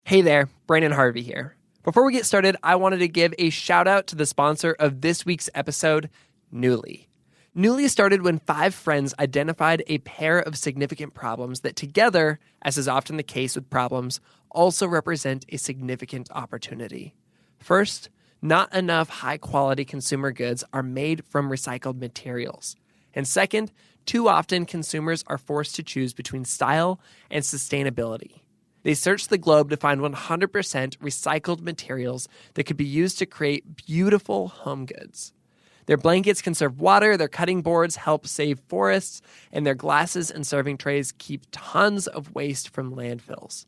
Hey there, Brandon Harvey here. Before we get started, I wanted to give a shout out to the sponsor of this week's episode, Nuuly. Nuuly started when 5 friends identified a pair of significant problems that together, as is often the case with problems, also represent a significant opportunity. First, not enough high-quality consumer goods are made from recycled materials. And second, too often consumers are forced to choose between style and sustainability. They searched the globe to find 100% recycled materials that could be used to create beautiful home goods. Their blankets conserve water, their cutting boards help save forests, and their glasses and serving trays keep tons of waste from landfills.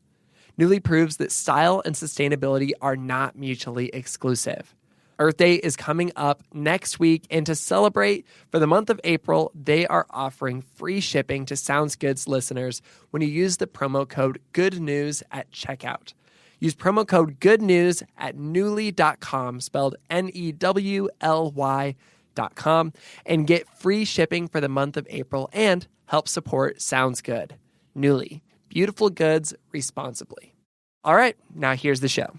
Nuuly proves that style and sustainability are not mutually exclusive. Earth Day is coming up next week, and to celebrate, for the month of April, they are offering free shipping to Sounds Good's listeners when you use the promo code GOODNEWS at checkout. Use promo code GOODNEWS at Nuuly.com, spelled Newly.com, and get free shipping for the month of April and help support Sounds Good. Nuuly, beautiful goods responsibly. All right, now here's the show.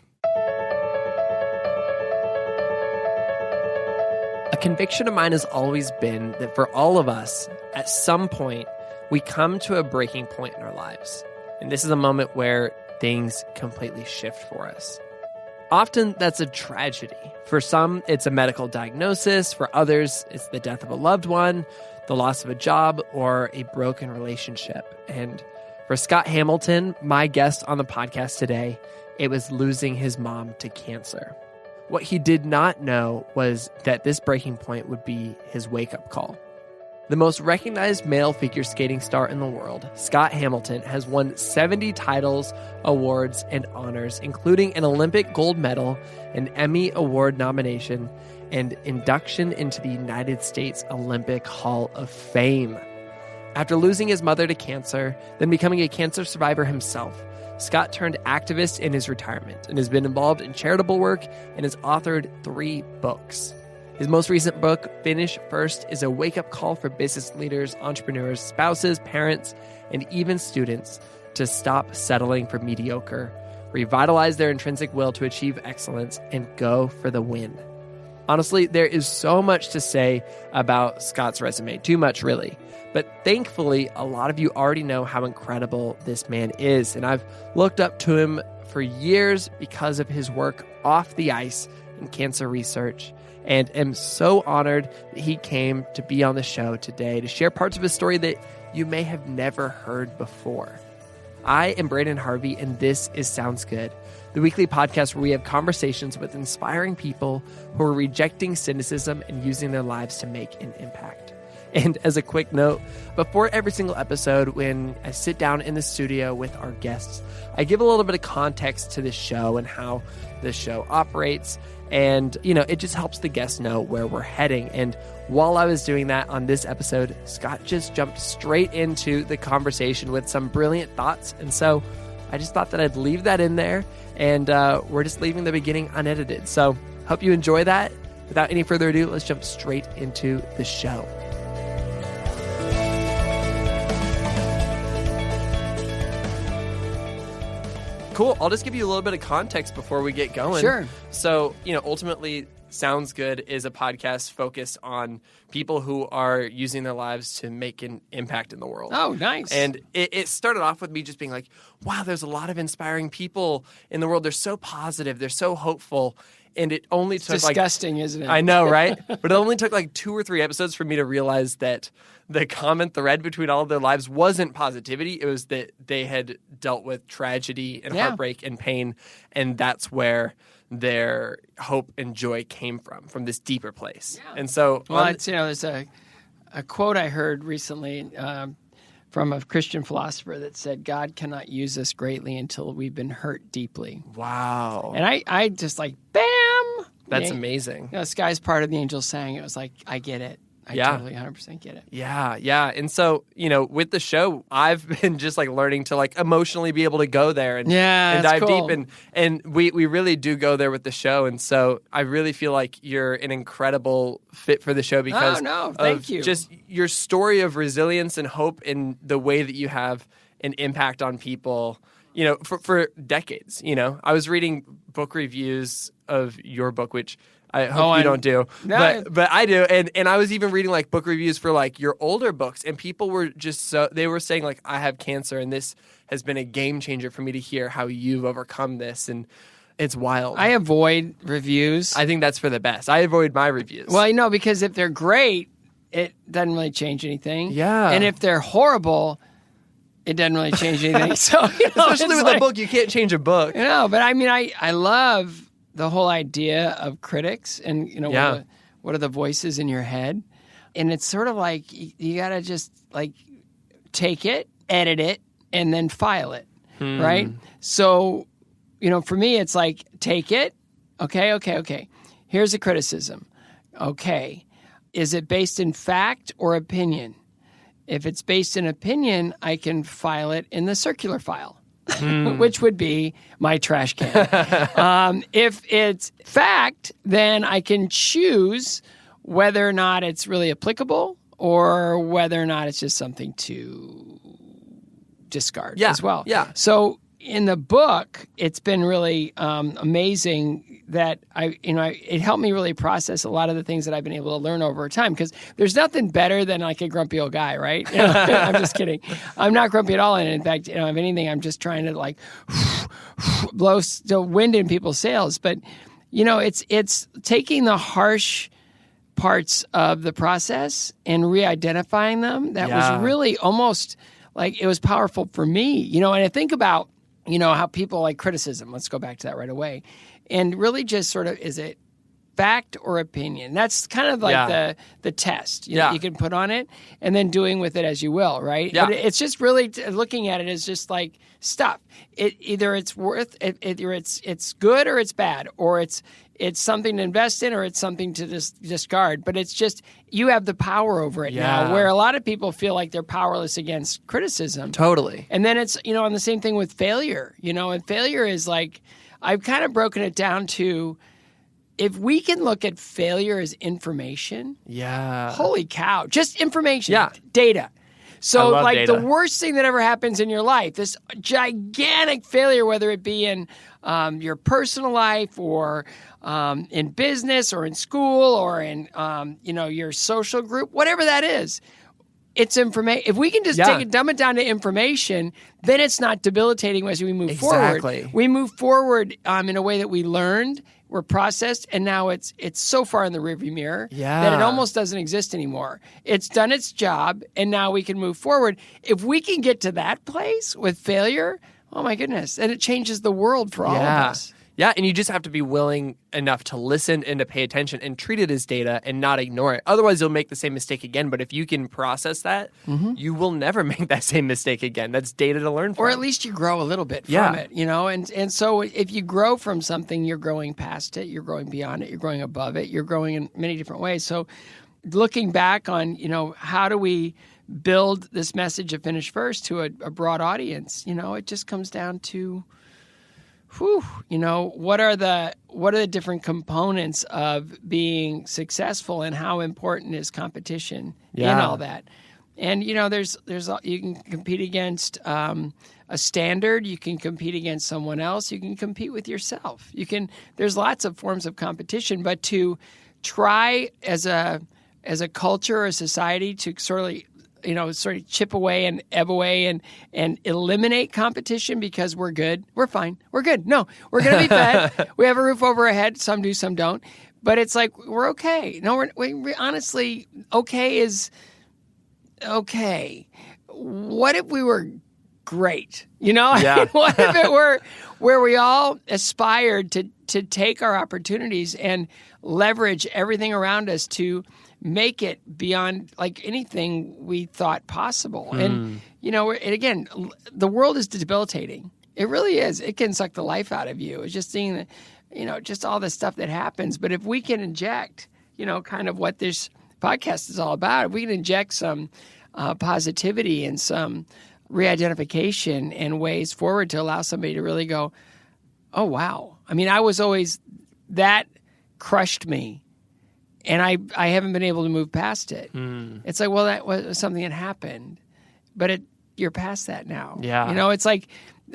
A conviction of mine has always been that for all of us, at some point, we come to a breaking point in our lives. And this is a moment where things completely shift for us. Often, that's a tragedy. For some, it's a medical diagnosis. For others, it's the death of a loved one, the loss of a job, or a broken relationship. And for Scott Hamilton, my guest on the podcast today, it was losing his mom to cancer. What he did not know was that this breaking point would be his wake-up call. The most recognized male figure skating star in the world, Scott Hamilton, has won 70 titles, awards, and honors, including an Olympic gold medal, an Emmy Award nomination, and induction into the United States Olympic Hall of Fame. After losing his mother to cancer, then becoming a cancer survivor himself, Scott turned activist in his retirement and has been involved in charitable work and has authored 3 books. His most recent book, Finish First, is a wake-up call for business leaders, entrepreneurs, spouses, parents, and even students to stop settling for mediocre, revitalize their intrinsic will to achieve excellence, and go for the win. Honestly, there is so much to say about Scott's resume. Too much, really. But thankfully, a lot of you already know how incredible this man is. And I've looked up to him for years because of his work off the ice in cancer research. And am so honored that he came to be on the show today to share parts of his story that you may have never heard before. I am Brandon Harvey, and this is Sounds Good, the weekly podcast where we have conversations with inspiring people who are rejecting cynicism and using their lives to make an impact. And as a quick note, before every single episode, when I sit down in the studio with our guests, I give a little bit of context to the show and how the show operates. And, it just helps the guests know where we're heading. And while I was doing that on this episode, Scott just jumped straight into the conversation with some brilliant thoughts. And so I just thought that I'd leave that in there. And we're just leaving the beginning unedited. So hope you enjoy that. Without any further ado, let's jump straight into the show. Cool. I'll just give you a little bit of context before we get going. Sure. So, ultimately, Sounds Good is a podcast focused on people who are using their lives to make an impact in the world. Oh, nice. And it started off with me just being like, wow, there's a lot of inspiring people in the world. They're so positive. They're so hopeful. And it only took disgusting, isn't it? I know, right? But it only took 2 or 3 episodes for me to realize that the common thread between all of their lives wasn't positivity. It was that they had dealt with tragedy and heartbreak and pain. And that's where their hope and joy came from this deeper place. Yeah. And so... Well, there's a quote I heard recently from a Christian philosopher that said, God cannot use us greatly until we've been hurt deeply. Wow. And I just bam! That's amazing. Sky's part of the angels sang. It was like, I get it. I totally 100% get it. Yeah. And so, with the show, I've been just learning to emotionally be able to go there and dive deep. And we really do go there with the show. And so I really feel like you're an incredible fit for the show because thank you. Just your story of resilience and hope in the way that you have an impact on people for decades. I was reading book reviews of your book, which I hope you don't do, but I do. And I was even reading like book reviews for like your older books, and people were they were saying like, I have cancer and this has been a game changer for me to hear how you've overcome this. And it's wild. I avoid reviews. I think that's for the best. I avoid my reviews. Well, because if they're great, it doesn't really change anything. Yeah. And if they're horrible, it doesn't really change anything. So, especially with a book, you can't change a book. But I mean, I love the whole idea of critics and, what are the voices in your head? And it's sort of like you got to just like take it, edit it, and then file it, right? So, for me, it's like take it. Okay. Here's a criticism. Okay. Is it based in fact or opinion? If it's based in opinion, I can file it in the circular file, which would be my trash can. If it's fact, then I can choose whether or not it's really applicable or whether or not it's just something to discard as well. Yeah. So in the book, it's been really amazing that it helped me really process a lot of the things that I've been able to learn over time, because there's nothing better than like a grumpy old guy, right? I'm just kidding. I'm not grumpy at all. And in fact, if anything, I'm just trying to like blow the wind in people's sails. But, it's taking the harsh parts of the process and re-identifying them. That was really almost like it was powerful for me, and I think about, how people like criticism. Let's go back to that right away. And really just sort of, is it fact or opinion? That's kind of like the test you can put on it, and then doing with it as you will, right? Yeah. But it's just really looking at it as just like stuff. Either it's good or it's bad, or it's something to invest in or it's something to discard. But it's just, you have the power over it now, where a lot of people feel like they're powerless against criticism. Totally. And then it's, and the same thing with failure, and failure is like, I've kind of broken it down to, if we can look at failure as information, holy cow, just information, data. So like data. The worst thing that ever happens in your life, this gigantic failure, whether it be in your personal life or in business or in school or in your social group, whatever that is, it's information. If we can just dumb it down to information, then it's not debilitating as we move forward. We move forward in a way that we learned, we're processed, and now it's so far in the rearview mirror that it almost doesn't exist anymore. It's done its job, and now we can move forward. If we can get to that place with failure, oh my goodness, and it changes the world for all of us. Yeah, and you just have to be willing enough to listen and to pay attention and treat it as data and not ignore it. Otherwise, you'll make the same mistake again. But if you can process that, you will never make that same mistake again. That's data to learn from. Or at least you grow a little bit from it, And so if you grow from something, you're growing past it, you're growing beyond it, you're growing above it, you're growing in many different ways. So looking back on, how do we build this message of Finish First to a broad audience? It just comes down to, what are the different components of being successful, and how important is competition in all that? And there's you can compete against a standard, you can compete against someone else, you can compete with yourself. There's lots of forms of competition, but to try as a culture or a society to sort of chip away and ebb away and eliminate competition because we're good. We're fine. We're good. No, we're going to be fed. We have a roof over our head. Some do, some don't. But it's like, we're okay. No, we honestly, okay is okay. What if we were great? What if it were where we all aspired to take our opportunities and leverage everything around us to make it beyond like anything we thought possible. And, and again, the world is debilitating. It really is. It can suck the life out of you. It's just seeing, just all the stuff that happens. But if we can inject, kind of what this podcast is all about, if we can inject some positivity and some re-identification and ways forward to allow somebody to really go, oh, wow. I mean, I was always, that crushed me. And I haven't been able to move past it. It's like, well, that was something that happened, but you're past that now. Yeah. It's like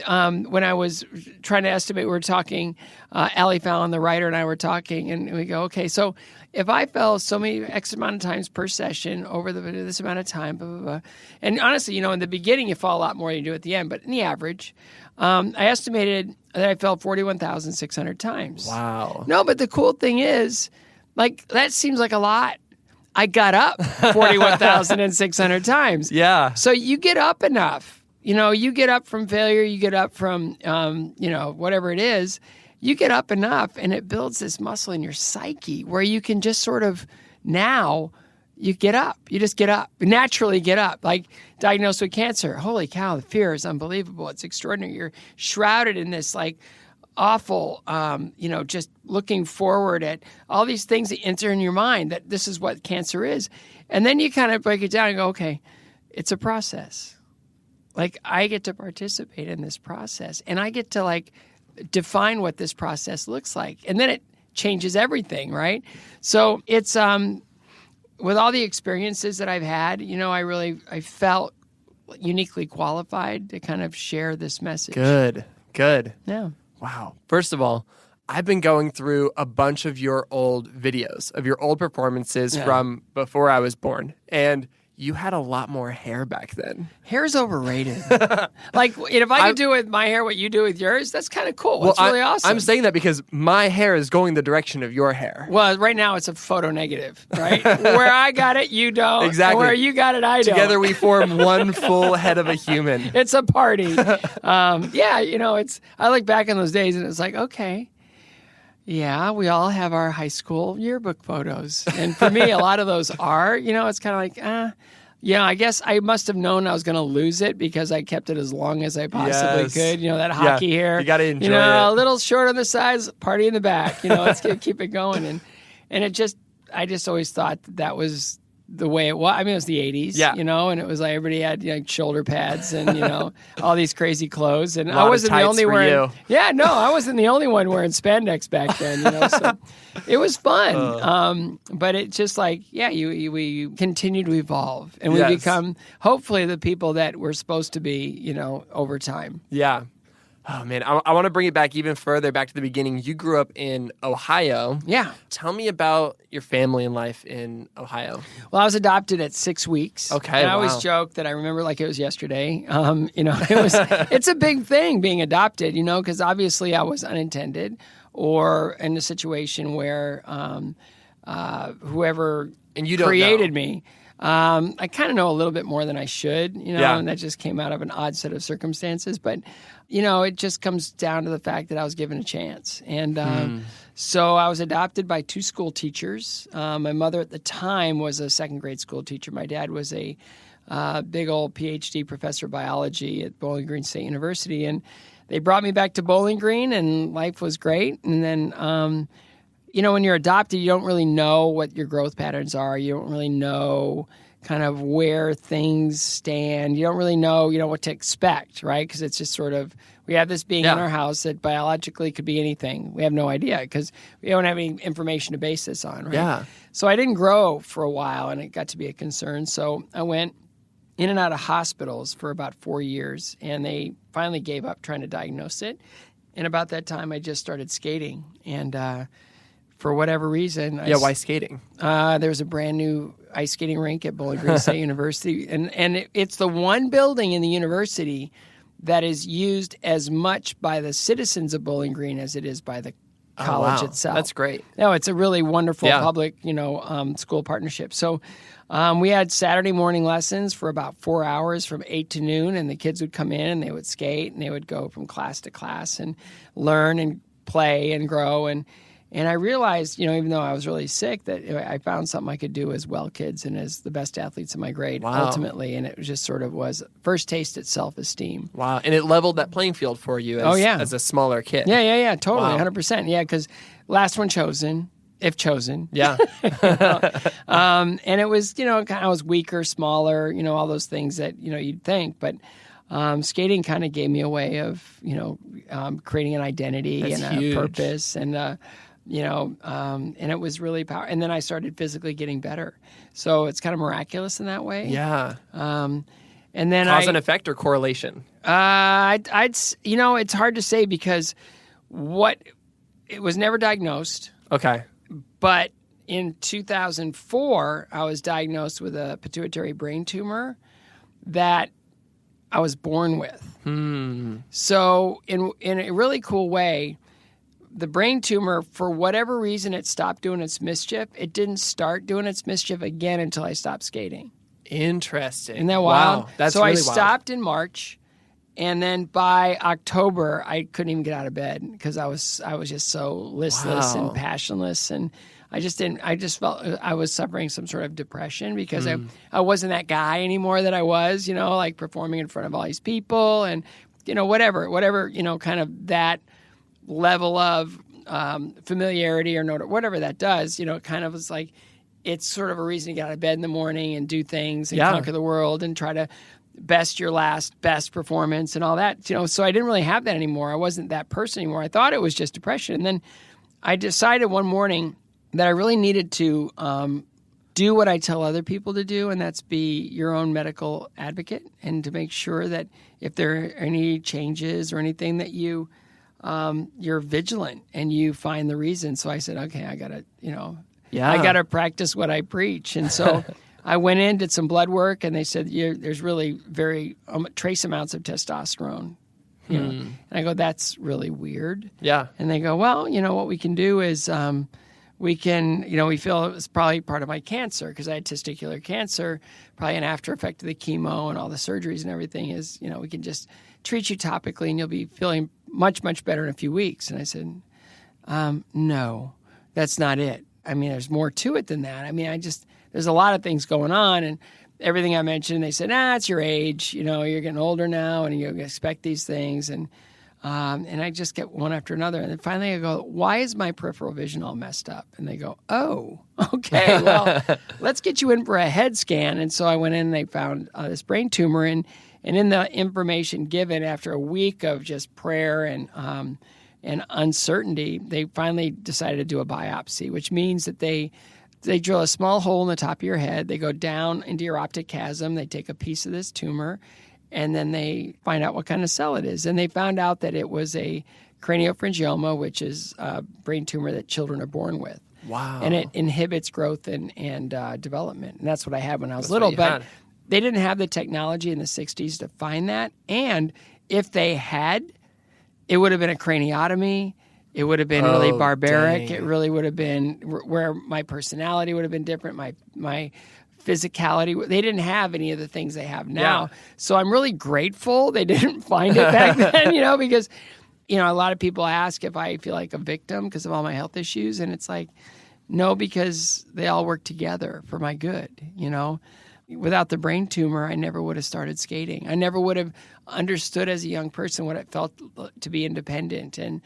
when I was trying to estimate, we were talking, Allie Fallon, the writer, and I were talking, and we go, okay, so if I fell so many X amount of times per session over this amount of time, blah, blah, blah. And honestly, in the beginning, you fall a lot more than you do at the end, but in the average, I estimated that I fell 41,600 times. Wow. No, but the cool thing is, that seems like a lot. I got up 41,600 times. Yeah. So you get up enough. You get up from failure, you get up from, whatever it is, you get up enough and it builds this muscle in your psyche where you can just sort of now you get up. You just get up, naturally get up. Like diagnosed with cancer. Holy cow, the fear is unbelievable. It's extraordinary. You're shrouded in this awful, just looking forward at all these things that enter in your mind that this is what cancer is. And then you kind of break it down and go, okay, it's a process. I get to participate in this process and I get to define what this process looks like. And then it changes everything, right? So it's, with all the experiences that I've had, I felt uniquely qualified to kind of share this message. Good. Yeah. Wow. First of all, I've been going through a bunch of your old videos, of your old performances from before I was born. And you had a lot more hair back then. Hair's overrated. If I could do with my hair what you do with yours, that's kind of cool. Well, it's really awesome. I'm saying that because my hair is going the direction of your hair. Well, right now it's a photo negative, right? Where I got it, you don't. Exactly. Where you got it, I don't. Together we form one full head of a human. It's a party. I look back on those days and it's like, okay. Yeah, we all have our high school yearbook photos. And for me, a lot of those are, it's kind of I guess I must have known I was going to lose it because I kept it as long as I possibly could. That hockey hair. You got to enjoy it. A little short on the sides, party in the back. Let's keep it going. And I just always thought that was the way it was. I mean, it was the 80s, and it was everybody had shoulder pads and, all these crazy clothes. And I wasn't the only one. Yeah, no, I wasn't the only one wearing spandex back then, so it was fun. But it's just we continue to evolve and we become hopefully the people that we're supposed to be, over time. Yeah. Oh, man, I want to bring it back even further, back to the beginning. You grew up in Ohio. Yeah. Tell me about your family and life in Ohio. Well, I was adopted at 6 weeks. Okay, and I always joke that I remember like it was yesterday. It's a big thing being adopted, because obviously I was unintended or in a situation where whoever created me. I kind of know a little bit more than I should, and that just came out of an odd set of circumstances. But, it just comes down to the fact that I was given a chance. And so I was adopted by 2 school teachers. My mother at the time was a second grade school teacher. My dad was a big old PhD professor of biology at Bowling Green State University. And they brought me back to Bowling Green, and life was great. And then when you're adopted, you don't really know what your growth patterns are. You don't really know kind of where things stand. You don't really know, what to expect, right? Because it's just sort of, we have this being in our house that biologically could be anything. We have no idea because we don't have any information to base this on, right? Yeah. So I didn't grow for a while, and it got to be a concern. So I went in and out of hospitals for about 4 years, and they finally gave up trying to diagnose it. And about that time, I just started skating. And for whatever reason. Why skating? There was a brand new ice skating rink at Bowling Green State University. And it's the one building in the university that is used as much by the citizens of Bowling Green as it is by the college itself. That's great. No, it's a really wonderful public, school partnership. So we had Saturday morning lessons for about 4 hours from 8 to noon, and the kids would come in and they would skate and they would go from class to class and learn and play and grow. And I realized, even though I was really sick, that I found something I could do as well kids and as the best athletes in my grade ultimately. And it just sort of was first taste at self-esteem. Wow. And it leveled that playing field for you as a smaller kid. Yeah. Totally. Wow. 100%. Yeah. Because last one chosen, if chosen. Yeah. And it was, I was weaker, smaller, all those things that, you'd think. But skating kind of gave me a way of, creating an identity and a purpose and, and it was really powerful. And then I started physically getting better. So it's kind of miraculous in that way. Yeah. And then Cause and effect or correlation? It's hard to say because it was never diagnosed. Okay. But in 2004, I was diagnosed with a pituitary brain tumor that I was born with. So in a really cool way, the brain tumor, for whatever reason, it stopped doing its mischief. It didn't start doing its mischief again until I stopped skating. Interesting. Isn't that wild? Wow. That's so really I wild. stopped in March, and then by October, I couldn't even get out of bed because I was just so listless and passionless, and I just felt I was suffering some sort of depression because I wasn't that guy anymore that I was, like performing in front of all these people and, whatever, kind of that level of familiarity or whatever that does, kind of was like, it's sort of a reason to get out of bed in the morning and do things and conquer the world and try to best your last best performance and all that, so I didn't really have that anymore. I wasn't that person anymore. I thought it was just depression. And then I decided one morning that I really needed to do what I tell other people to do, and that's be your own medical advocate and to make sure that if there are any changes or anything that you're vigilant and you find the reason. So I said, okay, I got to practice what I preach. And so I went in, did some blood work, and they said, there's really very trace amounts of testosterone. And I go, that's really weird. Yeah. And they go, well, what we can do is we feel it was probably part of my cancer because I had testicular cancer, probably an after effect of the chemo and all the surgeries and everything is, we can just treat you topically and you'll be feeling much, much better in a few weeks. And I said, no, that's not it. I mean, there's more to it than that. I mean, there's a lot of things going on and everything I mentioned, they said, it's your age, you're getting older now and you expect these things. And I just get one after another. And then finally I go, why is my peripheral vision all messed up? And they go, oh, okay, well, let's get you in for a head scan. And so I went in and they found this brain tumor. And in the information given after a week of just prayer and uncertainty, they finally decided to do a biopsy, which means that they drill a small hole in the top of your head. They go down into your optic chasm. They take a piece of this tumor, and then they find out what kind of cell it is. And they found out that it was a craniopharyngioma, which is a brain tumor that children are born with. Wow. And it inhibits growth and development. And that's what I had when I was little. But they didn't have the technology in the 60s to find that. And if they had, it would have been a craniotomy. It would have been really barbaric. Dang. It really would have been where my personality would have been different, my physicality. They didn't have any of the things they have now. Yeah. So I'm really grateful they didn't find it back then, because, a lot of people ask if I feel like a victim because of all my health issues. And it's like, no, because they all work together for my good, Without the brain tumor, I never would have started skating. I never would have understood as a young person what it felt to be independent and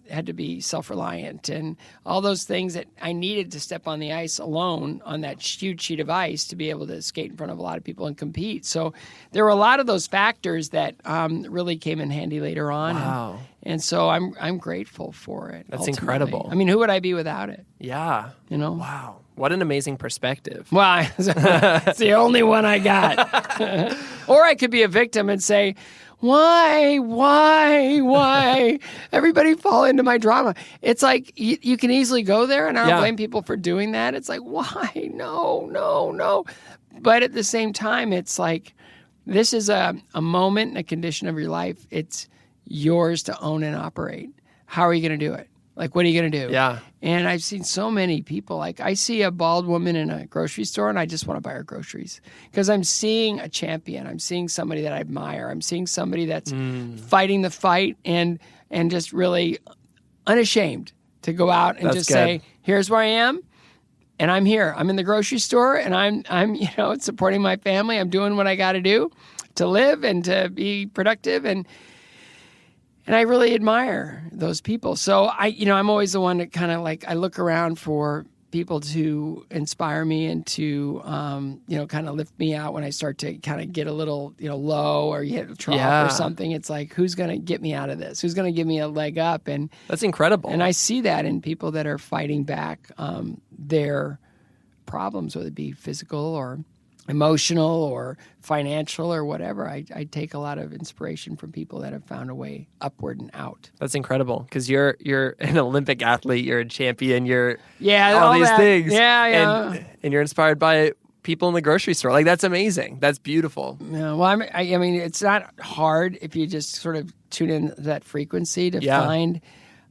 had to be self-reliant and all those things that I needed to step on the ice alone on that huge sheet of ice to be able to skate in front of a lot of people and compete. So there were a lot of those factors that really came in handy later on. Wow. And so I'm grateful for it. That's ultimately. Incredible. I mean, who would I be without it? Yeah. Wow. What an amazing perspective. Well, it's the only one I got. Or I could be a victim and say, why? Everybody fall into my drama. It's like you can easily go there, and I don't blame people for doing that. It's like, why? No. But at the same time, it's like this is a moment and a condition of your life. It's yours to own and operate. How are you going to do it? Like, what are you going to do? Yeah. And I've seen so many people. Like, I see a bald woman in a grocery store, and I just want to buy her groceries because I'm seeing a champion. I'm seeing somebody that I admire. I'm seeing somebody that's fighting the fight and just really unashamed to go out and just say, here's where I am, and I'm here. I'm in the grocery store, and I'm supporting my family. I'm doing what I got to do to live and to be productive, and I really admire those people. So I'm always the one that kind of I look around for people to inspire me and to, kind of lift me out when I start to kind of get a little, low or hit a trough or something. It's like, who's going to get me out of this? Who's going to give me a leg up? And that's incredible. And I see that in people that are fighting back their problems, whether it be physical or emotional or financial or whatever. I take a lot of inspiration from people that have found a way upward and out. That's incredible because you're an Olympic athlete, you're a champion, you're all these that. things. Yeah. And you're inspired by people in the grocery store. Like, that's amazing. That's beautiful. Yeah, well, I mean, it's not hard if you just sort of tune in that frequency to find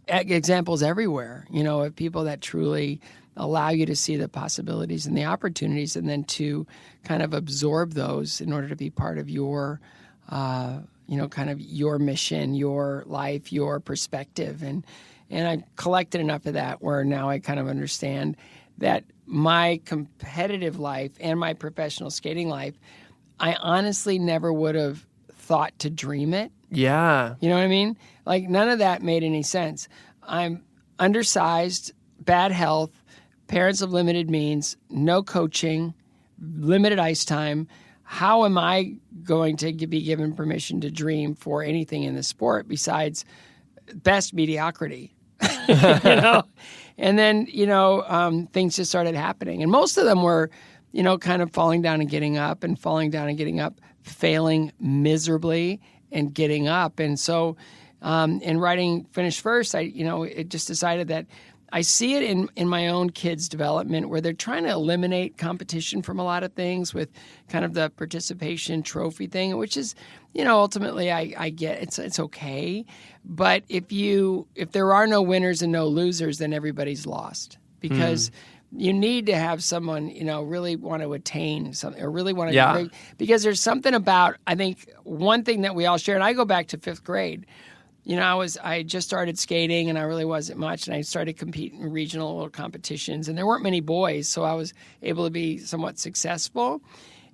examples everywhere, of people that truly allow you to see the possibilities and the opportunities, and then to kind of absorb those in order to be part of your, kind of your mission, your life, your perspective. And I've collected enough of that where now I kind of understand that my competitive life and my professional skating life, I honestly never would have thought to dream it. Yeah. You know what I mean? Like, none of that made any sense. I'm undersized, bad health, parents of limited means, no coaching, limited ice time. How am I going to be given permission to dream for anything in the sport besides best mediocrity? And then, things just started happening. And most of them were, kind of falling down and getting up, and falling down and getting up, failing miserably and getting up. And so in writing Finish First, it just decided that I see it in my own kids' development where they're trying to eliminate competition from a lot of things with kind of the participation trophy thing, which is, ultimately I get it's okay. But if there are no winners and no losers, then everybody's lost, because you need to have someone, really want to attain something, or really want to, because there's something about, I think one thing that we all share, and I go back to 5th grade. I just started skating, and I really wasn't much, and I started competing in regional competitions, and there weren't many boys, so I was able to be somewhat successful.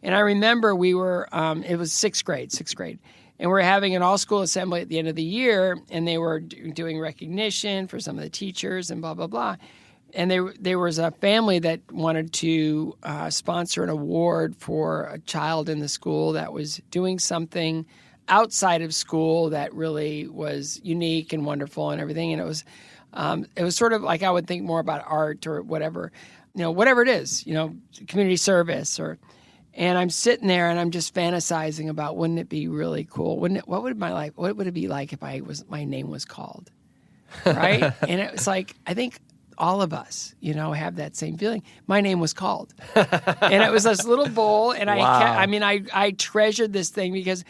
And I remember we were, it was 6th grade, and we're having an all-school assembly at the end of the year, and they were doing recognition for some of the teachers and blah, blah, blah. And there was a family that wanted to sponsor an award for a child in the school that was doing something outside of school that really was unique and wonderful and everything. And it was sort of like, I would think more about art or whatever, whatever it is, community service and I'm sitting there and I'm just fantasizing about, wouldn't it be really cool? What would it be like if my name was called? Right. And it was like, I think all of us, have that same feeling. My name was called, and it was this little bowl. And I treasured this thing because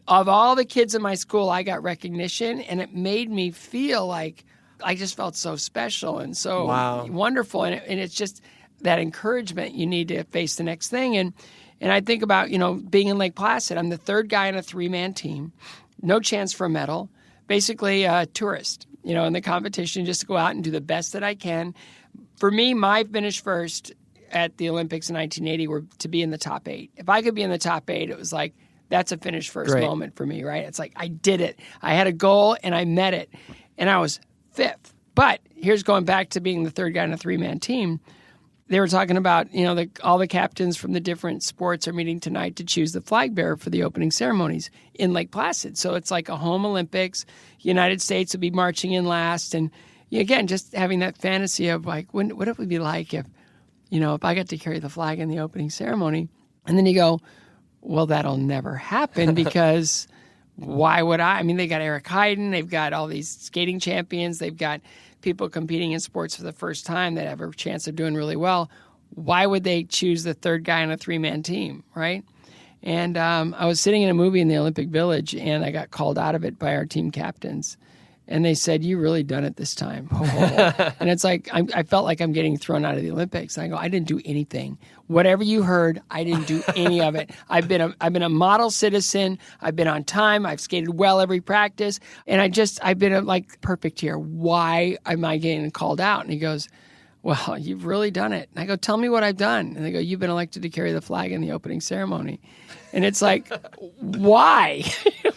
of all the kids in my school, I got recognition, and it made me feel like I just felt so special and so wonderful. And it's just that encouragement. You need to face the next thing. And I think about, being in Lake Placid. I'm the 3rd guy on a 3-man team, no chance for a medal, basically a tourist, in the competition, just to go out and do the best that I can. For me, my finish first at the Olympics in 1980 were to be in the top 8. If I could be in the top 8, it was like, that's a finish first moment for me, right? It's like, I did it. I had a goal and I met it. And I was 5th. But here's going back to being the 3rd guy on a 3-man team. They were talking about, all the captains from the different sports are meeting tonight to choose the flag bearer for the opening ceremonies in Lake Placid. So it's like a home Olympics. United States will be marching in last. And again, just having that fantasy of like, what it would be like if I got to carry the flag in the opening ceremony. And then you go, well, that'll never happen because why would I? I mean, they got Eric Heiden. They've got all these skating champions. They've got people competing in sports for the first time that have a chance of doing really well. Why would they choose the 3rd guy on a 3-man team, right? And I was sitting in a movie in the Olympic Village, and I got called out of it by our team captains. And they said, you really done it this time. And it's like, I felt like I'm getting thrown out of the Olympics. And I go, I didn't do anything. Whatever you heard, I didn't do any of it. I've been a model citizen. I've been on time. I've skated well every practice. And I've been perfect here. Why am I getting called out? And he goes, well, you've really done it. And I go, tell me what I've done. And they go, you've been elected to carry the flag in the opening ceremony. And it's like, why?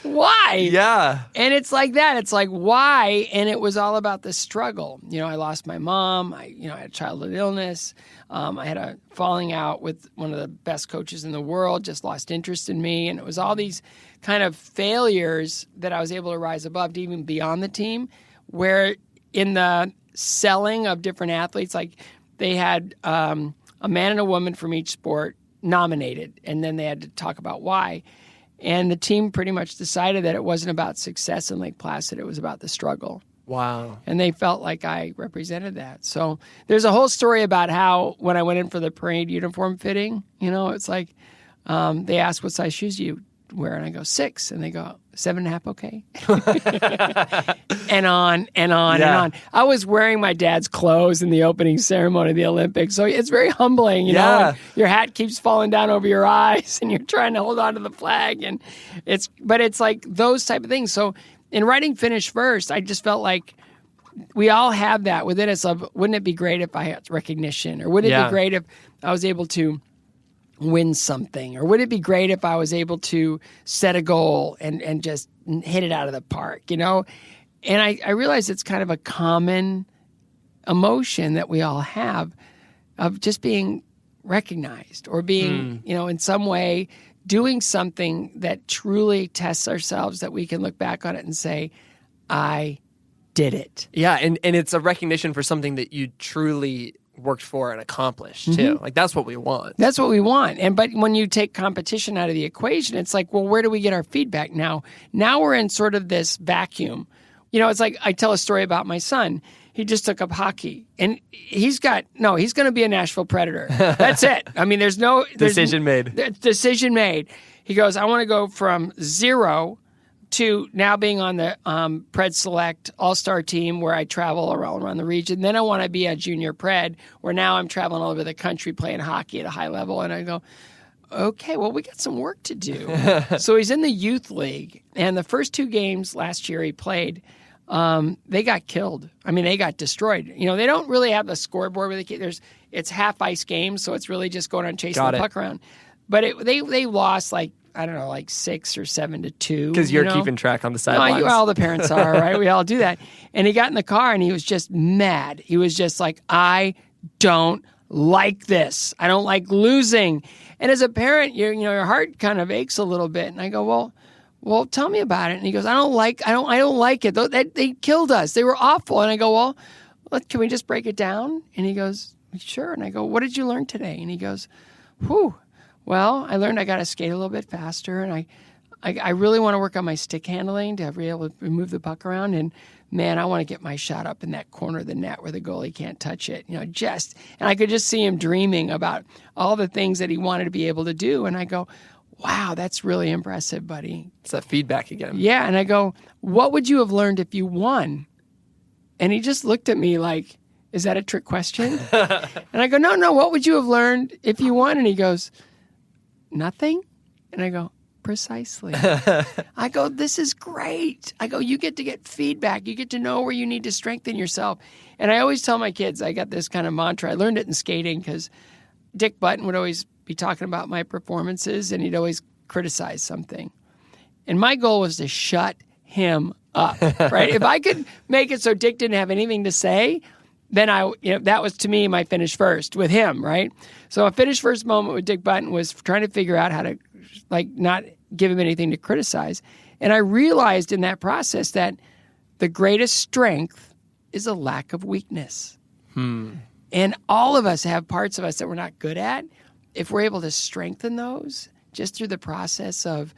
Why? Yeah. And it's like that. It's like, why? And it was all about the struggle. I lost my mom. I had childhood illness. I had a falling out with one of the best coaches in the world, just lost interest in me. And it was all these kind of failures that I was able to rise above to even beyond the team, where in the selling of different athletes, like they had a man and a woman from each sport nominated, and then they had to talk about why. And the team pretty much decided that it wasn't about success in Lake Placid, it was about the struggle. Wow. And they felt like I represented that. So there's a whole story about how when I went in for the parade uniform fitting, it's like they asked what size shoes you wear, and I go 6, and they go 7.5, okay? and on and on and on. I was wearing my dad's clothes in the opening ceremony of the Olympics, so it's very humbling, you know. And your hat keeps falling down over your eyes, and you're trying to hold on to the flag, and it's like those type of things. So in writing Finish First, I just felt like we all have that within us of, wouldn't it be great if I had recognition, or wouldn't it be great if I was able to win something, or would it be great if I was able to set a goal and just hit it out of the park, And I realize it's kind of a common emotion that we all have of just being recognized or being, in some way doing something that truly tests ourselves, that we can look back on it and say, I did it. Yeah, and it's a recognition for something that you truly worked for and accomplished too. Like, that's what we want. That's what we want. But when you take competition out of the equation, it's like, well, where do we get our feedback now? Now we're in sort of this vacuum. It's like, I tell a story about my son. He just took up hockey, and he's going to be a Nashville Predator. That's it. I mean, there's decision made. Decision made. He goes, I want to go from 0 to now being on the Pred Select All-Star team, where I travel around the region. Then I want to be a junior Pred, where now I'm traveling all over the country playing hockey at a high level. And I go, okay, well, we got some work to do. So he's in the youth league, and the first 2 games last year he played, they got killed. I mean, they got destroyed. They don't really have the scoreboard where it's half ice games, so it's really just going on chasing the puck around. But they lost like 6 or 7 to 2. Because you're keeping track on the sidelines. All the parents are, right? We all do that. And he got in the car, and he was just mad. He was just like, I don't like this. I don't like losing. And as a parent, your heart kind of aches a little bit. And I go, well, tell me about it. And he goes, I don't like it. They killed us. They were awful. And I go, well, can we just break it down? And he goes, sure. And I go, what did you learn today? And he goes, well, I learned I got to skate a little bit faster, and I really want to work on my stick handling to be able to move the puck around. And man, I want to get my shot up in that corner of the net where the goalie can't touch it. And I could just see him dreaming about all the things that he wanted to be able to do. And I go, wow, that's really impressive, buddy. It's that feedback again. Yeah, and I go, what would you have learned if you won? And he just looked at me like, is that a trick question? And I go, no, what would you have learned if you won? And he goes, nothing? And I go, precisely. I go, this is great. I go, you get to get feedback. You get to know where you need to strengthen yourself. And I always tell my kids, I got this kind of mantra. I learned it in skating because Dick Button would always be talking about my performances, and he'd always criticize something. And my goal was to shut him up, right? If I could make it so Dick didn't have anything to say, then that was to me my finish first with him, right? So a finish first moment with Dick Button was trying to figure out how to not give him anything to criticize. And I realized in that process that the greatest strength is a lack of weakness. And all of us have parts of us that we're not good at. If we're able to strengthen those just through the process of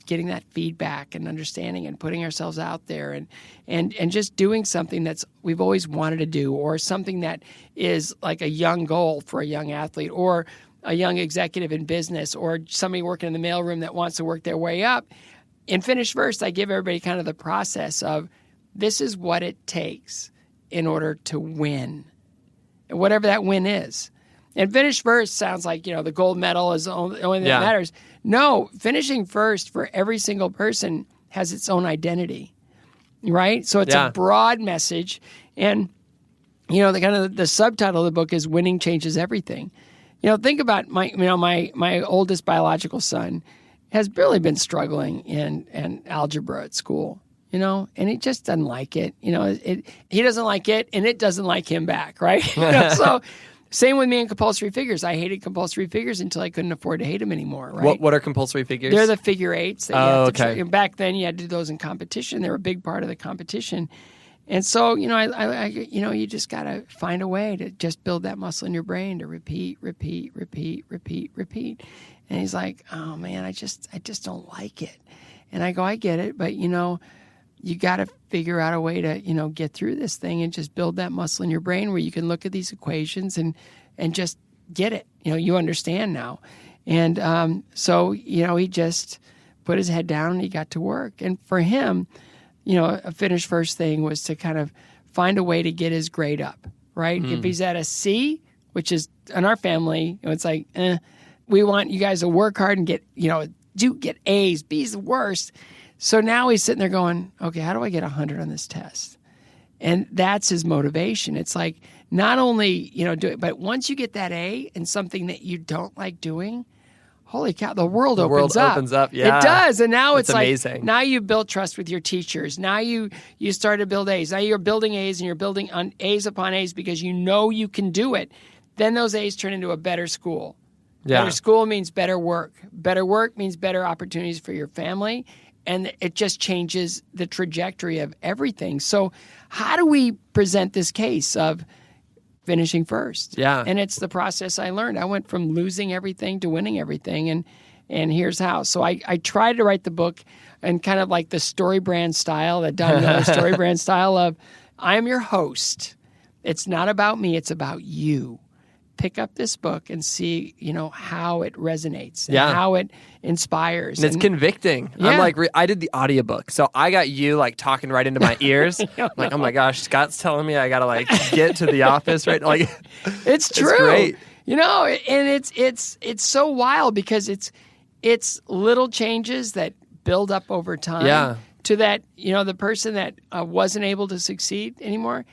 getting that feedback and understanding and putting ourselves out there and just doing something that's we've always wanted to do, or something that is like a young goal for a young athlete or a young executive in business or somebody working in the mailroom that wants to work their way up. In Finish First, I give everybody kind of the process of this is what it takes in order to win, and whatever that win is. And finish first sounds like, the gold medal is the only thing that matters. No, finishing first for every single person has its own identity, right? So it's a broad message. And, the subtitle of the book is Winning Changes Everything. Think about my oldest biological son has really been struggling in algebra at school, and he just doesn't like it. He doesn't like it, and it doesn't like him back, right? So same with me in compulsory figures. I hated compulsory figures until I couldn't afford to hate them anymore, right? What are compulsory figures? They're the figure eights. That okay. Back then, you had to do those in competition. They were a big part of the competition. And so, you just got to find a way to just build that muscle in your brain to repeat. And he's like, oh man, I just don't like it. And I go, I get it, but you got to figure out a way to, get through this thing and just build that muscle in your brain where you can look at these equations and just get it. You understand now. And so, he just put his head down and he got to work. And for him, a finish first thing was to kind of find a way to get his grade up, right? If he's at a C, which is in our family, it's like, we want you guys to work hard and get, get A's. B's the worst. So now he's sitting there going, okay, how do I get 100 on this test? And that's his motivation. It's like not only, do it, but once you get that A in something that you don't like doing, holy cow, the world opens up. Yeah. It does. And now it's amazing. Like, now you've built trust with your teachers. Now you start to build A's. Now you're building A's and you're building on A's upon A's because you know you can do it. Then those A's turn into a better school. Yeah. Better school means better work. Better work means better opportunities for your family. And it just changes the trajectory of everything. So how do we present this case of finishing first? Yeah. And it's the process I learned. I went from losing everything to winning everything. And here's how. So I tried to write the book in kind of like the story brand style, the Don Miller story brand style of, I am your host. It's not about me. It's about you. Pick up this book and see, how it resonates and how it inspires. And it's convicting. Yeah. I'm like, I did the audiobook. So I got you like talking right into my ears. Like, oh my gosh, Scott's telling me I got to like get to the office, right? Like, it's true. It's great. And it's so wild because it's little changes that build up over time. Yeah. To that, the person that wasn't able to succeed anymore,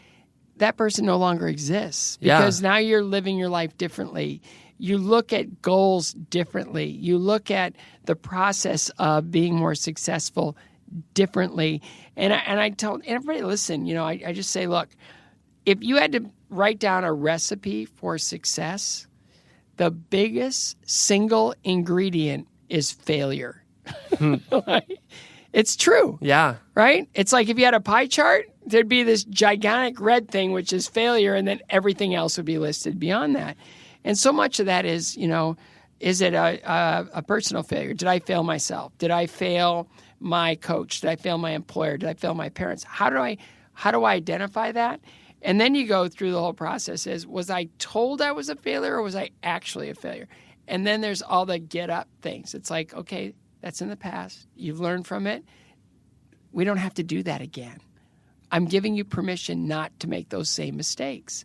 that person no longer exists because now you're living your life differently. You look at goals differently. You look at the process of being more successful differently. And I tell everybody, listen, I just say, look, if you had to write down a recipe for success, the biggest single ingredient is failure. It's true. Yeah. Right? It's like if you had a pie chart, there'd be this gigantic red thing, which is failure, and then everything else would be listed beyond that. And so much of that is, is it a personal failure? Did I fail myself? Did I fail my coach? Did I fail my employer? Did I fail my parents? How do I identify that? And then you go through the whole process is, was I told I was a failure or was I actually a failure? And then there's all the get up things. It's like, okay, that's in the past. You've learned from it. We don't have to do that again. I'm giving you permission not to make those same mistakes.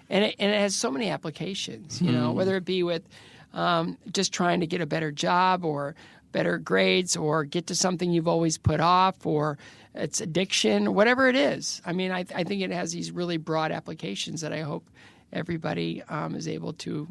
And it has so many applications, whether it be with just trying to get a better job or better grades or get to something you've always put off or it's addiction, whatever it is. I mean, I think it has these really broad applications that I hope everybody is able to,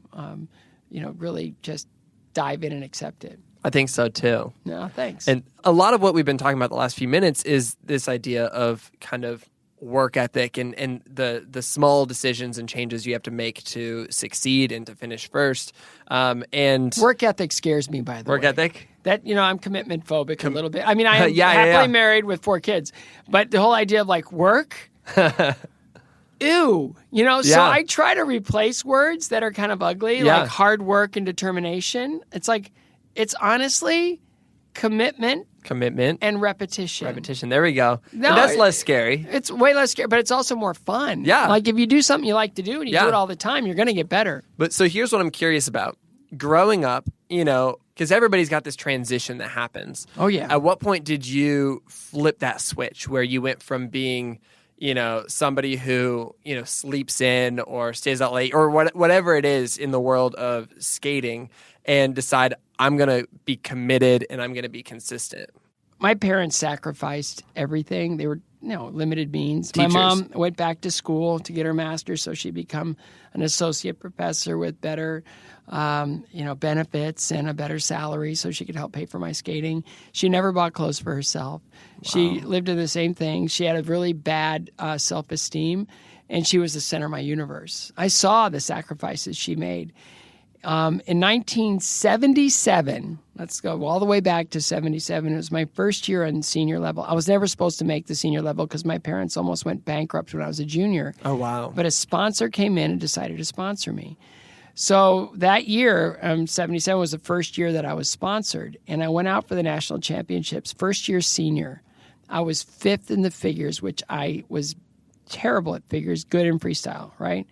really just dive in and accept it. I think so too. No, thanks. And a lot of what we've been talking about the last few minutes is this idea of kind of work ethic and the small decisions and changes you have to make to succeed and to finish first. And work ethic scares me, by the way. Work ethic? That, I'm commitment phobic a little bit. I mean, I am happily married with 4 kids, but the whole idea of like work, ew, so I try to replace words that are kind of ugly, like hard work and determination. It's like, it's honestly commitment and repetition. There we go. No, and that's less scary. It's way less scary, but it's also more fun. Yeah. Like if you do something you like to do and you do it all the time, you're going to get better. But so here's what I'm curious about. Growing up, because everybody's got this transition that happens. Oh, yeah. At what point did you flip that switch where you went from being, somebody who, sleeps in or stays out late or whatever it is in the world of skating and decide I'm going to be committed and I'm going to be consistent? My parents sacrificed everything. They were, limited means. Teachers. My mom went back to school to get her master's so she'd become an associate professor with better, benefits and a better salary so she could help pay for my skating. She never bought clothes for herself. Wow. She lived in the same thing. She had a really bad self-esteem, and she was the center of my universe. I saw the sacrifices she made. In 1977, let's go all the way back to 77. It was my first year on senior level. I was never supposed to make the senior level because my parents almost went bankrupt when I was a junior. Oh, wow. But a sponsor came in and decided to sponsor me. So that year, 77 was the first year that I was sponsored. And I went out for the national championships, first year senior. I was 5th in the figures, which I was terrible at figures, good in freestyle, right?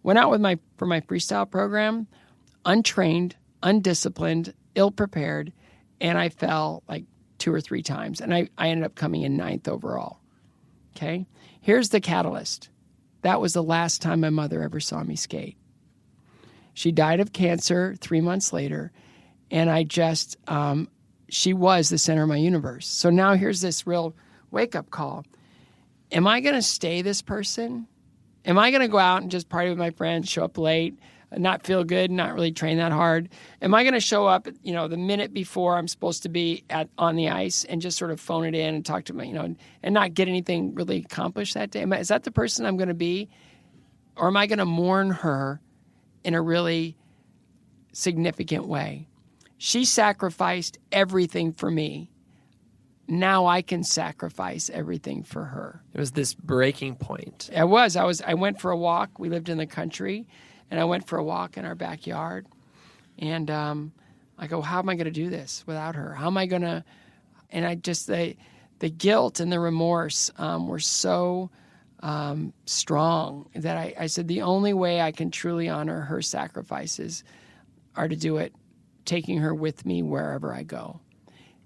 Went out for my freestyle program, untrained, undisciplined, ill-prepared, and I fell like 2 or 3 times. And I ended up coming in 9th overall. Okay? Here's the catalyst. That was the last time my mother ever saw me skate. She died of cancer 3 months later, and she was the center of my universe. So now here's this real wake-up call. Am I going to stay this person? Am I going to go out and just party with my friends, show up late, not feel good, not really train that hard? Am I going to show up, the minute before I'm supposed to be on the ice and just sort of phone it in and talk to and not get anything really accomplished that day? Is that the person I'm going to be? Or am I going to mourn her in a really significant way? She sacrificed everything for me. Now I can sacrifice everything for her. It was this breaking point. I went for a walk. We lived in the country, and I went for a walk in our backyard. And I go, how am I going to do this without her? How am I going to? And I just, the guilt and the remorse were so strong that I said the only way I can truly honor her sacrifices are to do it taking her with me wherever I go.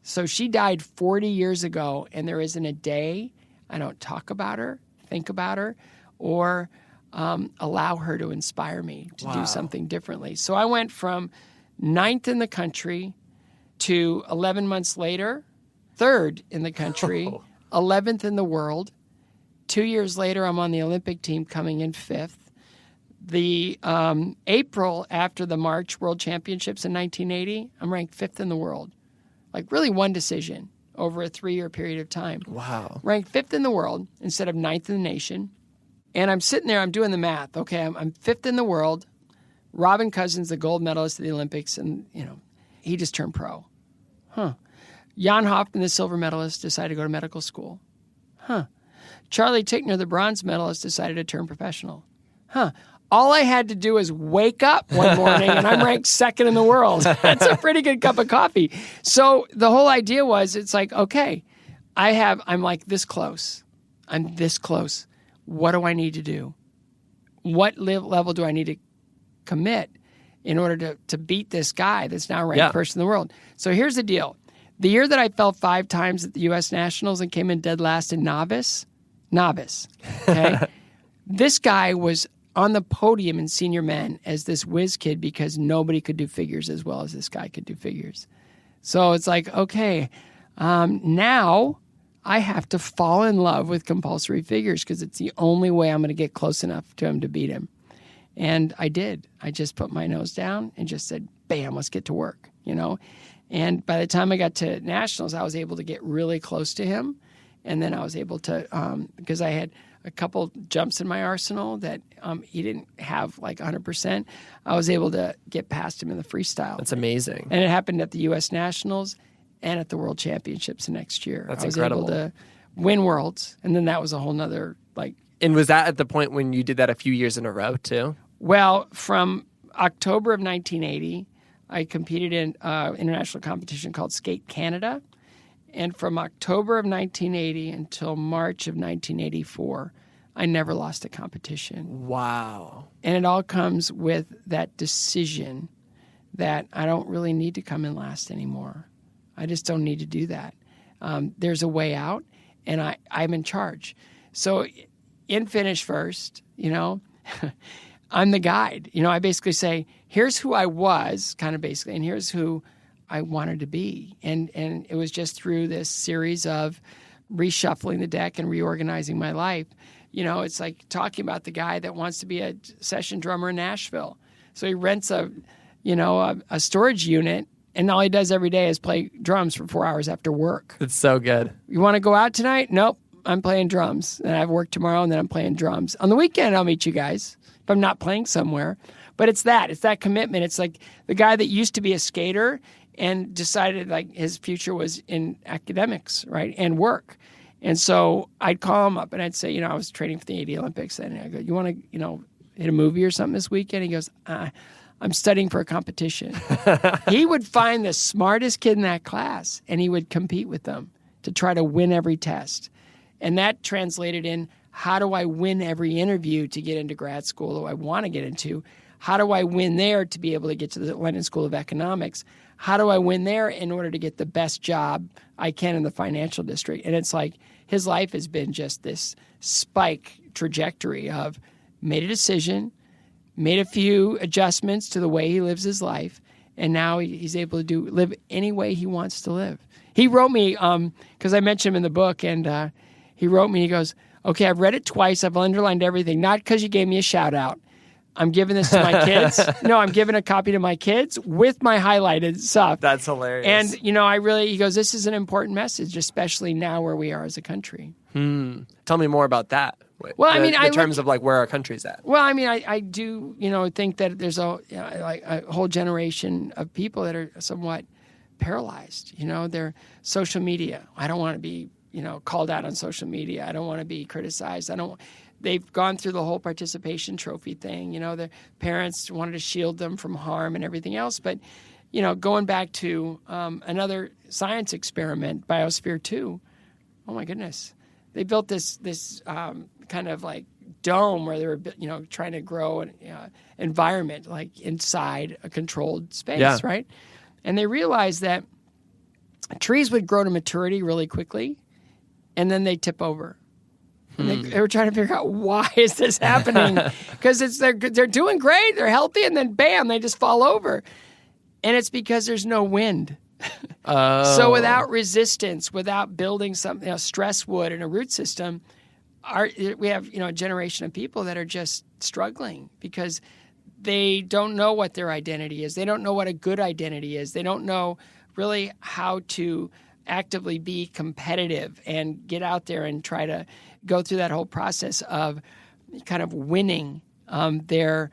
So she died 40 years ago, and there isn't a day I don't talk about her, think about her, or allow her to inspire me to do something differently. So I went from 9th in the country to 11 months later, 3rd in the country, 11th in the world. 2 years later, I'm on the Olympic team coming in 5th. The April after the March World Championships in 1980, I'm ranked 5th in the world. Like really one decision over a 3-year period of time. Wow. Ranked 5th in the world instead of 9th in the nation. And I'm sitting there, I'm doing the math. Okay, I'm 5th in the world. Robin Cousins, the gold medalist at the Olympics, and, he just turned pro. Jan Hoffman, the silver medalist, decided to go to medical school. Charlie Tickner, the bronze medalist, decided to turn professional. All I had to do is wake up one morning and I'm ranked 2nd in the world. That's a pretty good cup of coffee. So the whole idea was, it's like, okay, I'm like this close. I'm this close. What do I need to do? What level do I need to commit in order to beat this guy that's now ranked first in the world? So here's the deal. The year that I fell 5 times at the U.S. Nationals and came in dead last in novice, okay? This guy was on the podium in senior men as this whiz kid because nobody could do figures as well as this guy could do figures. So it's like, okay, now I have to fall in love with compulsory figures because it's the only way I'm going to get close enough to him to beat him. And I did. I just put my nose down and just said, bam, let's get to work, And by the time I got to nationals, I was able to get really close to him. And then I was able to, because I had a couple jumps in my arsenal that he didn't have like 100%, I was able to get past him in the freestyle. That's amazing. And it happened at the U.S. Nationals and at the World Championships the next year. That's I was incredible. able to win Worlds, and then that was a whole nother, like... And was that at the point when you did that a few years in a row, too? Well, from October of 1980, I competed in international competition called Skate Canada. And from October of 1980 until March of 1984, I never lost a competition. Wow. And it all comes with that decision that I don't really need to come in last anymore. I just don't need to do that. There's a way out, and I'm in charge. So in finish first, I'm the guide. I basically say, here's who I was, kind of basically, and here's who I wanted to be. And it was just through this series of reshuffling the deck and reorganizing my life. It's like talking about the guy that wants to be a session drummer in Nashville. So he rents a storage unit, and all he does every day is play drums for 4 hours after work. It's so good. You want to go out tonight? Nope. I'm playing drums, and I have work tomorrow, and then I'm playing drums. On the weekend, I'll meet you guys if I'm not playing somewhere. But it's that commitment. It's like the guy that used to be a skater and decided like his future was in academics, right, and work. And so I'd call him up and I'd say, I was training for the 80 Olympics, and I go, you want to, hit a movie or something this weekend? He goes, I'm studying for a competition. He would find the smartest kid in that class, and he would compete with them to try to win every test. And that translated in, how do I win every interview to get into grad school that I want to get into? How do I win there to be able to get to the London School of Economics? How do I win there in order to get the best job I can in the financial district? And it's like his life has been just this spike trajectory of made a decision, made a few adjustments to the way he lives his life, and now he's able to live any way he wants to live. He wrote me, because I mentioned him in the book, and he wrote me, he goes, okay, I've read it twice, I've underlined everything, not because you gave me a shout out. I'm giving this to my kids. No, I'm giving a copy to my kids with my highlighted stuff. That's hilarious. And, he goes, this is an important message, especially now where we are as a country. Tell me more about that. Well, in terms of like where our country's at. Well, I do, think that there's a whole generation of people that are somewhat paralyzed. They're social media. I don't want to be, called out on social media. I don't want to be criticized. They've gone through the whole participation trophy thing. Their parents wanted to shield them from harm and everything else. But, going back to another science experiment, Biosphere 2, oh my goodness. They built this kind of like dome where they were, trying to grow an environment like inside a controlled space, right? And they realized that trees would grow to maturity really quickly, and then they tip over. And they were trying to figure out, why is this happening? Because they're doing great, they're healthy, and then bam, they just fall over. And it's because there's no wind. So without resistance, without building something, stress wood and a root system, we have a generation of people that are just struggling because they don't know what their identity is. They don't know what a good identity is. They don't know really how to actively be competitive and get out there and try to go through that whole process of kind of winning their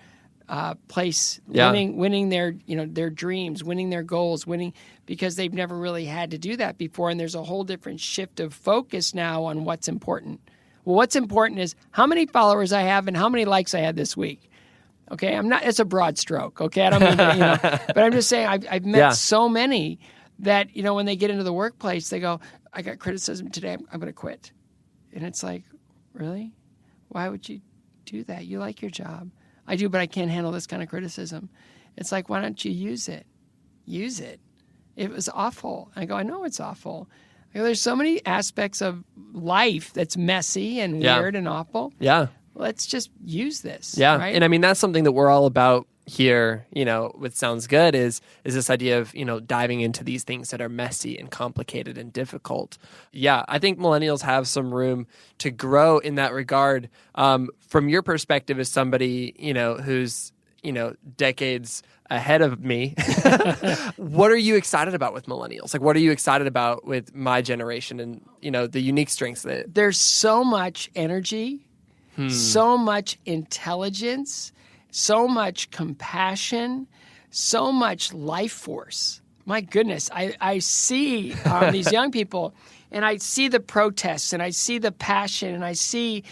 place, winning their their dreams, winning their goals, winning, because they've never really had to do that before. And there's a whole different shift of focus now on what's important. Well, what's important is how many followers I have and how many likes I had this week. Okay, it's a broad stroke. Okay, I don't mean to, but I'm just saying I've met so many that when they get into the workplace, they go, I got criticism today, I'm going to quit. And it's like, really? Why would you do that? You like your job. I do, but I can't handle this kind of criticism. It's like, why don't you use it? Use it. It was awful. I go, I know it's awful. I go, there's so many aspects of life that's messy and weird and awful. Yeah. Let's just use this. Yeah. Right? And that's something that we're all about here, with Sounds Good is this idea of, diving into these things that are messy and complicated and difficult. Yeah, I think millennials have some room to grow in that regard. From your perspective as somebody, who's, decades ahead of me, what are you excited about with millennials? Like, what are you excited about with my generation and, the unique strengths that... There's so much energy, so much intelligence, so much compassion, so much life force. My goodness, I see these young people, and I see the protests, and I see the passion, and I see,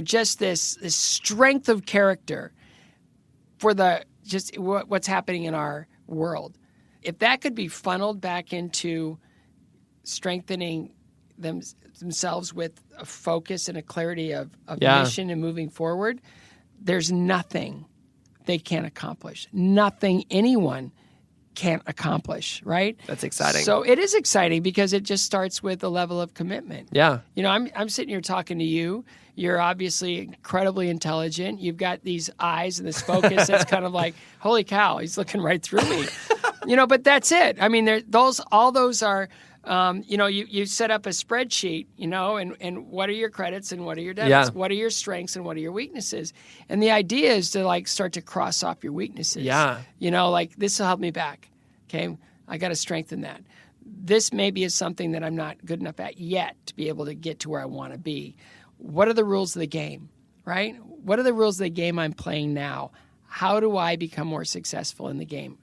just this strength of character for what's happening in our world. If that could be funneled back into strengthening themselves with a focus and a clarity of mission and moving forward, there's nothing they can't accomplish. Nothing anyone can't accomplish, right? That's exciting. So it is exciting because it just starts with a level of commitment. Yeah. I'm sitting here talking to you. You're obviously incredibly intelligent. You've got these eyes and this focus that's kind of like, holy cow, he's looking right through me. But that's it. I mean, all those are... you set up a spreadsheet, and what are your credits and what are your debits? Yeah. What are your strengths and what are your weaknesses? And the idea is to start to cross off your weaknesses. Yeah. This will help me back. Okay. I got to strengthen that. this maybe is something that I'm not good enough at yet to be able to get to where I want to be. What are the rules of the game, right? What are the rules of the game I'm playing now? How do I become more successful in the game?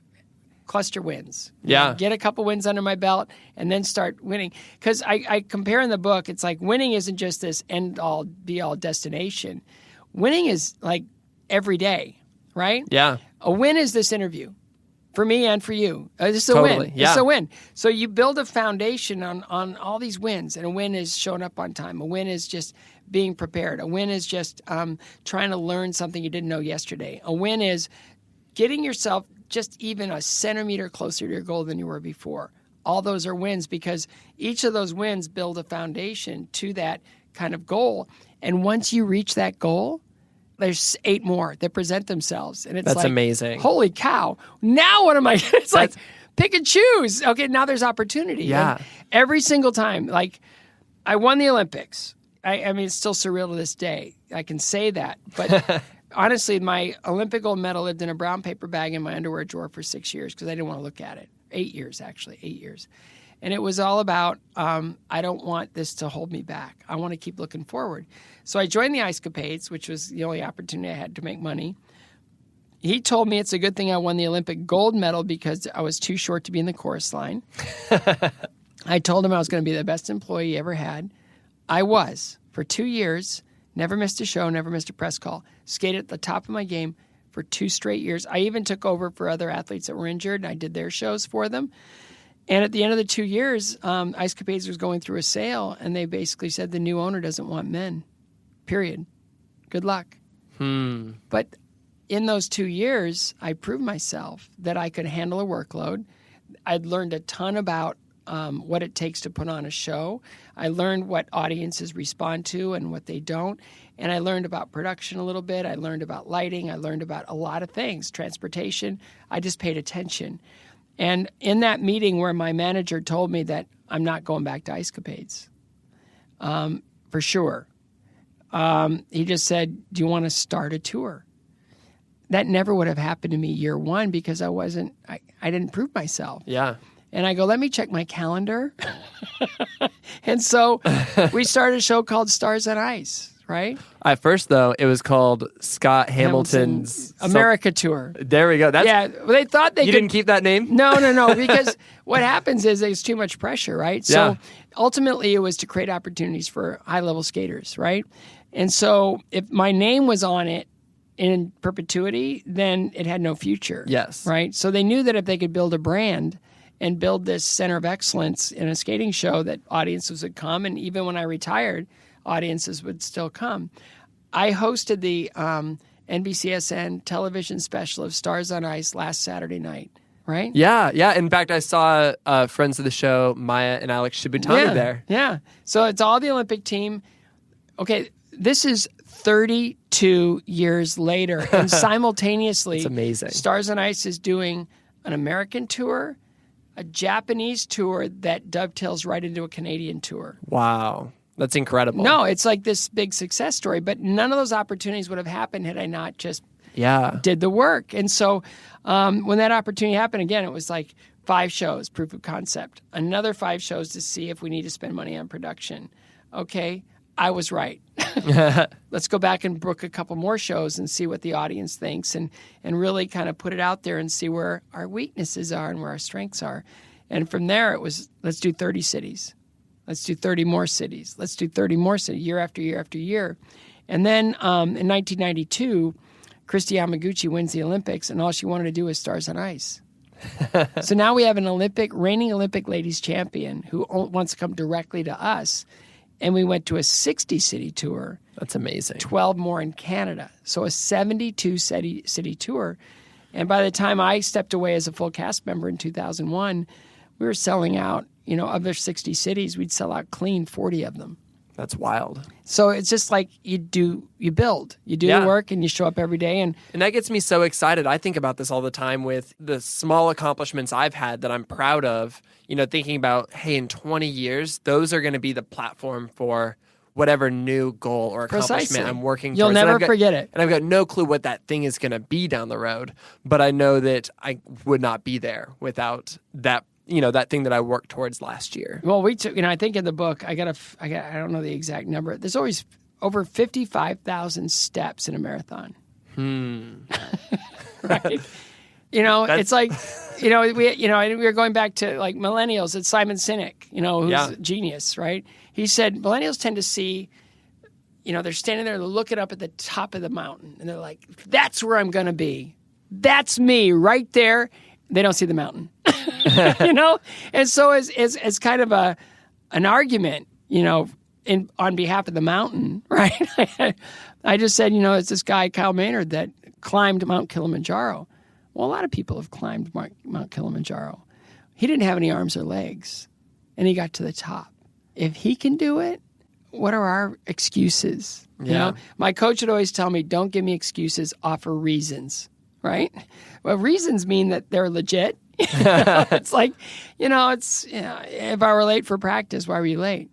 Cluster wins. Yeah. Get a couple wins under my belt and then start winning. Because I compare in the book, it's like winning isn't just this end-all, be-all destination. Winning is like every day, right? Yeah. A win is this interview for me and for you. It's a Totally. win. Yeah. It's a win. So you build a foundation on all these wins, and a win is showing up on time. A win is just being prepared. A win is just trying to learn something you didn't know yesterday. A win is getting yourself just even a centimeter closer to your goal than you were before. All those are wins because each of those wins build a foundation to that kind of goal. And once you reach that goal, there's 8 more that present themselves. And it's That's like, amazing. Holy cow. Now what am I? It's like, pick and choose. Okay, now there's opportunity. Yeah. And every single time, like, I won the Olympics. I mean, it's still surreal to this day. I can say that. But honestly, my Olympic gold medal lived in a brown paper bag in my underwear drawer for 6 years because I didn't want to look at it. 8 years, actually, 8 years. And it was all about, I don't want this to hold me back. I want to keep looking forward. So I joined the Ice Capades, which was the only opportunity I had to make money. He told me it's a good thing I won the Olympic gold medal because I was too short to be in the chorus line. I told him I was going to be the best employee he ever had. I was. For 2 years, never missed a show, never missed a press call. Skated at the top of my game for 2 straight years. I even took over for other athletes that were injured, and I did their shows for them. And at the end of the 2 years, Ice Capades was going through a sale, and they basically said the new owner doesn't want men, period. Good luck. But in those 2 years, I proved myself that I could handle a workload. I'd learned a ton about what it takes to put on a show. I learned what audiences respond to and what they don't. And I learned about production a little bit. I learned about lighting. I learned about a lot of things, transportation. I just paid attention. And in that meeting where my manager told me that I'm not going back to Ice Capades, for sure, he just said, do you want to start a tour? That never would have happened to me year one because I didn't prove myself. Yeah. And I go, let me check my calendar. And so we started a show called Stars on Ice, right? At first, though, it was called Scott Hamilton's America Tour. There we go. Yeah, they thought they didn't keep that name? No, because what happens is there's too much pressure, right? So ultimately it was to create opportunities for high-level skaters, right? And so if my name was on it in perpetuity, then it had no future. Yes. Right? So they knew that if they could build a brand and build this center of excellence in a skating show that audiences would come, and even when I retired, audiences would still come. I hosted the NBCSN television special of Stars on Ice last Saturday night, right? Yeah. In fact, I saw friends of the show, Maya and Alex Shibutani there. Yeah. So it's all the Olympic team. Okay, this is 32 years later, and simultaneously, it's amazing. Stars on Ice is doing an American tour, a Japanese tour that dovetails right into a Canadian tour. Wow. That's incredible. No, it's like this big success story, but none of those opportunities would have happened had I not just did the work. And so when that opportunity happened, again, it was like 5 shows, proof of concept, another 5 shows to see if we need to spend money on production. Okay, I was right. Let's go back and book a couple more shows and see what the audience thinks and really kind of put it out there and see where our weaknesses are and where our strengths are. And from there, it was, let's do 30 cities. Let's do 30 more cities. Let's do 30 more cities, year after year after year. And then in 1992, Christy Yamaguchi wins the Olympics, and all she wanted to do was Stars on Ice. So now we have an reigning Olympic ladies champion who wants to come directly to us. And we went to a 60-city tour. That's amazing. 12 more in Canada. So a 72-city tour. And by the time I stepped away as a full cast member in 2001, we were selling out, of their 60 cities, we'd sell out clean 40 of them. That's wild. So it's just like you build. You do the work and you show up every day. And that gets me so excited. I think about this all the time with the small accomplishments I've had that I'm proud of, thinking about, hey, in 20 years, those are going to be the platform for whatever new goal or accomplishment I'm working towards. You'll never forget it. And I've got no clue what that thing is going to be down the road. But I know that I would not be there without that that thing that I worked towards last year. Well, we took, I think in the book, I don't know the exact number. There's always over 55,000 steps in a marathon. Right? It's like, we were going back to like millennials. It's Simon Sinek, who's a genius, right? He said millennials tend to see, they're standing there looking up at the top of the mountain, and they're like, that's where I'm going to be. That's me right there. They don't see the mountain, And so as kind of an argument, on behalf of the mountain, right? I just said, it's this guy, Kyle Maynard, that climbed Mount Kilimanjaro. Well, a lot of people have climbed Mount Kilimanjaro. He didn't have any arms or legs, and he got to the top. If he can do it, what are our excuses? My coach would always tell me, don't give me excuses, offer reasons, right? Well, reasons mean that they're legit. It's like, if I were late for practice, why were you late?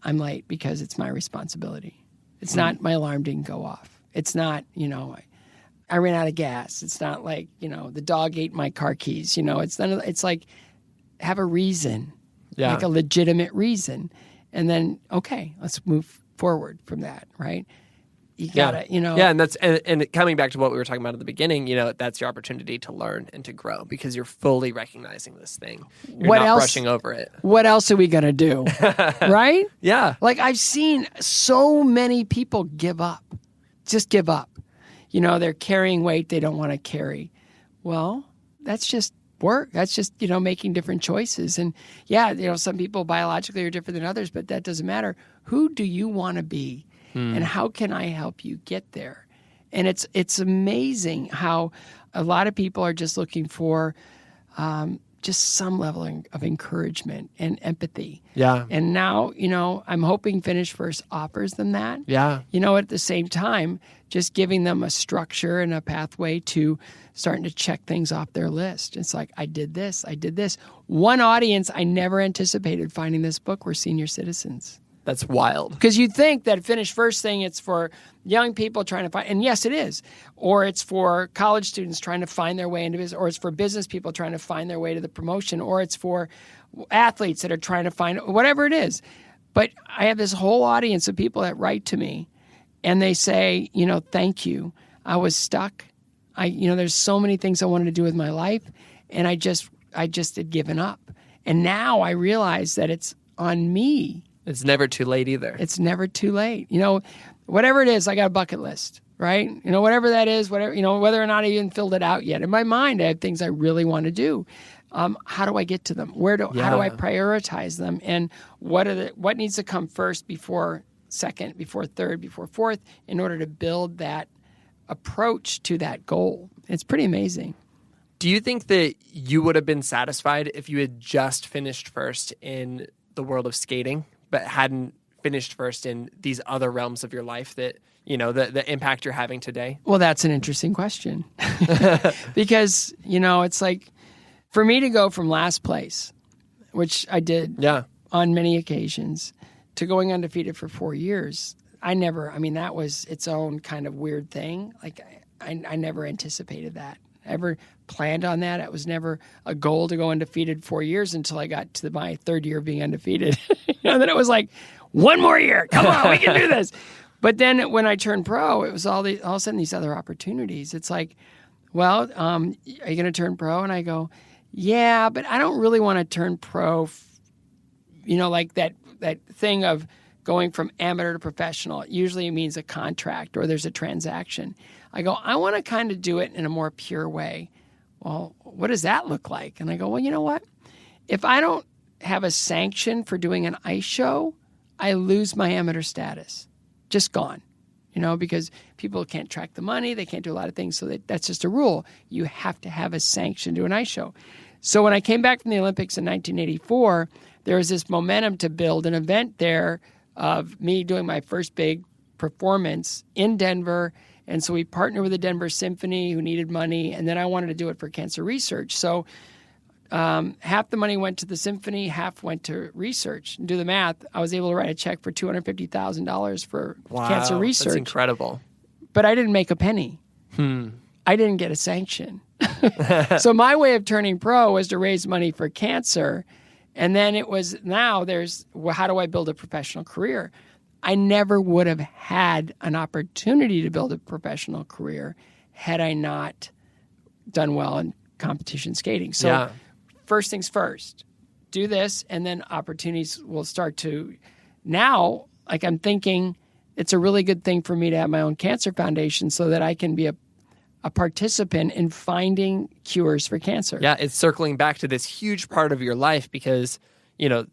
I'm late because it's my responsibility. It's not my alarm didn't go off. It's not, I ran out of gas. It's not like, the dog ate my car keys. It's like, have a reason, like a legitimate reason. And then, okay, let's move forward from that, right? You gotta, Yeah, and that's and coming back to what we were talking about at the beginning, that's your opportunity to learn and to grow because you're fully recognizing this thing. You're not brushing over it. What else are we gonna do? Right? Yeah. Like I've seen so many people give up. Just give up. They're carrying weight they don't want to carry. Well, that's just work. That's just, making different choices. And some people biologically are different than others, but that doesn't matter. Who do you want to be? And how can I help you get there? And it's amazing how a lot of people are just looking for just some level of encouragement and empathy. Yeah. And now, I'm hoping Finish First offers them that. Yeah. At the same time, just giving them a structure and a pathway to starting to check things off their list. It's like, I did this. One audience I never anticipated finding this book were senior citizens. That's wild. Because you'd think that Finish First thing, it's for young people trying to find, and yes, it is. Or it's for college students trying to find their way into business, or it's for business people trying to find their way to the promotion, or it's for athletes that are trying to find, whatever it is. But I have this whole audience of people that write to me, and they say, thank you. I was stuck. There's so many things I wanted to do with my life, and I just had given up. And now I realize that it's on me. It's never too late either. It's never too late. Whatever it is, I got a bucket list, right? Whatever that is, whether or not I even filled it out yet. In my mind, I have things I really want to do. How do I get to them? How do I prioritize them? And what needs to come first before second, before third, before fourth, in order to build that approach to that goal? It's pretty amazing. Do you think that you would have been satisfied if you had just finished first in the world of skating, but hadn't finished first in these other realms of your life that, the impact you're having today? Well, that's an interesting question. Because, it's like, for me to go from last place, which I did on many occasions, to going undefeated for 4 years, that was its own kind of weird thing. Like, I never anticipated that. Ever planned on that. It was never a goal to go undefeated 4 years until I got to my third year of being undefeated. And then it was like, one more year. Come on, we can do this. But then when I turned pro, it was all of a sudden these other opportunities. It's like, well, are you going to turn pro? And I go, yeah, but I don't really want to turn pro. Like that thing of going from amateur to professional. It usually means a contract or there's a transaction. I go, I want to kind of do it in a more pure way. Well, what does that look like? And I go, well, you know what? If I don't have a sanction for doing an ice show, I lose my amateur status. Just gone. Because people can't track the money. They can't do a lot of things. So that's just a rule. You have to have a sanction to do an ice show. So when I came back from the Olympics in 1984, there was this momentum to build an event there of me doing my first big performance in Denver. And so we partnered with the Denver Symphony, who needed money, and then I wanted to do it for cancer research. So half the money went to the symphony, half went to research. And do the math, I was able to write a check for $250,000 for cancer research. That's incredible. But I didn't make a penny. I didn't get a sanction. So my way of turning pro was to raise money for cancer. And then it was, now there's, well, how do I build a professional career? I never would have had an opportunity to build a professional career had I not done well in competition skating. So first things first, do this, and then opportunities will start to, now, like I'm thinking it's a really good thing for me to have my own cancer foundation so that I can be a participant in finding cures for cancer. Yeah, it's circling back to this huge part of your life because,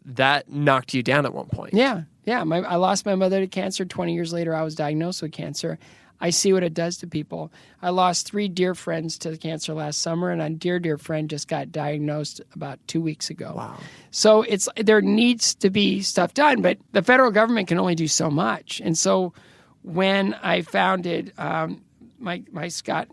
that knocked you down at one point. Yeah. I lost my mother to cancer. 20 years later, I was diagnosed with cancer. I see what it does to people. I lost 3 dear friends to cancer last summer, and a dear friend just got diagnosed about 2 weeks ago. Wow. So there needs to be stuff done, but the federal government can only do so much. And so when I founded my Scott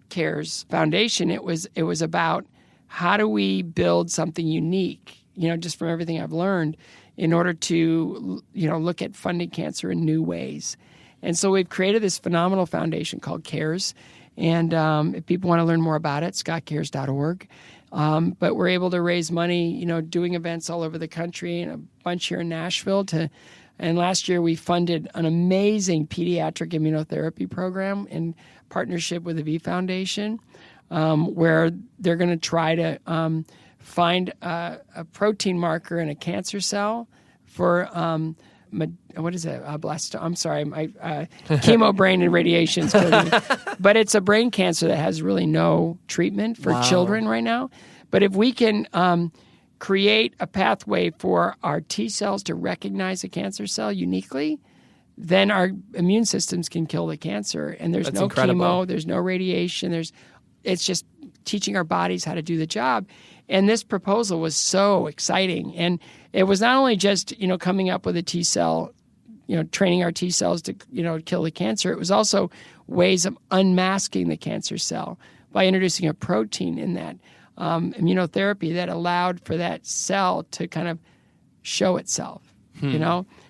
Cares Foundation, it was about how do we build something unique, just from everything I've learned, in order to, look at funding cancer in new ways. And so we've created this phenomenal foundation called CARES. And if people want to learn more about it, scottcares.org. But we're able to raise money, doing events all over the country and a bunch here in Nashville. And last year we funded an amazing pediatric immunotherapy program in partnership with the V Foundation, where they're going to try to find a protein marker in a cancer cell for what is it? I'm sorry, my chemo brain and radiation. But it's a brain cancer that has really no treatment for children right now. But if we can create a pathway for our T cells to recognize a cancer cell uniquely, then our immune systems can kill the cancer. And there's no chemo, there's no radiation. It's just teaching our bodies how to do the job. And this proposal was so exciting. And it was not only just, coming up with a T cell, training our T cells to, kill the cancer. It was also ways of unmasking the cancer cell by introducing a protein in that immunotherapy that allowed for that cell to kind of show itself,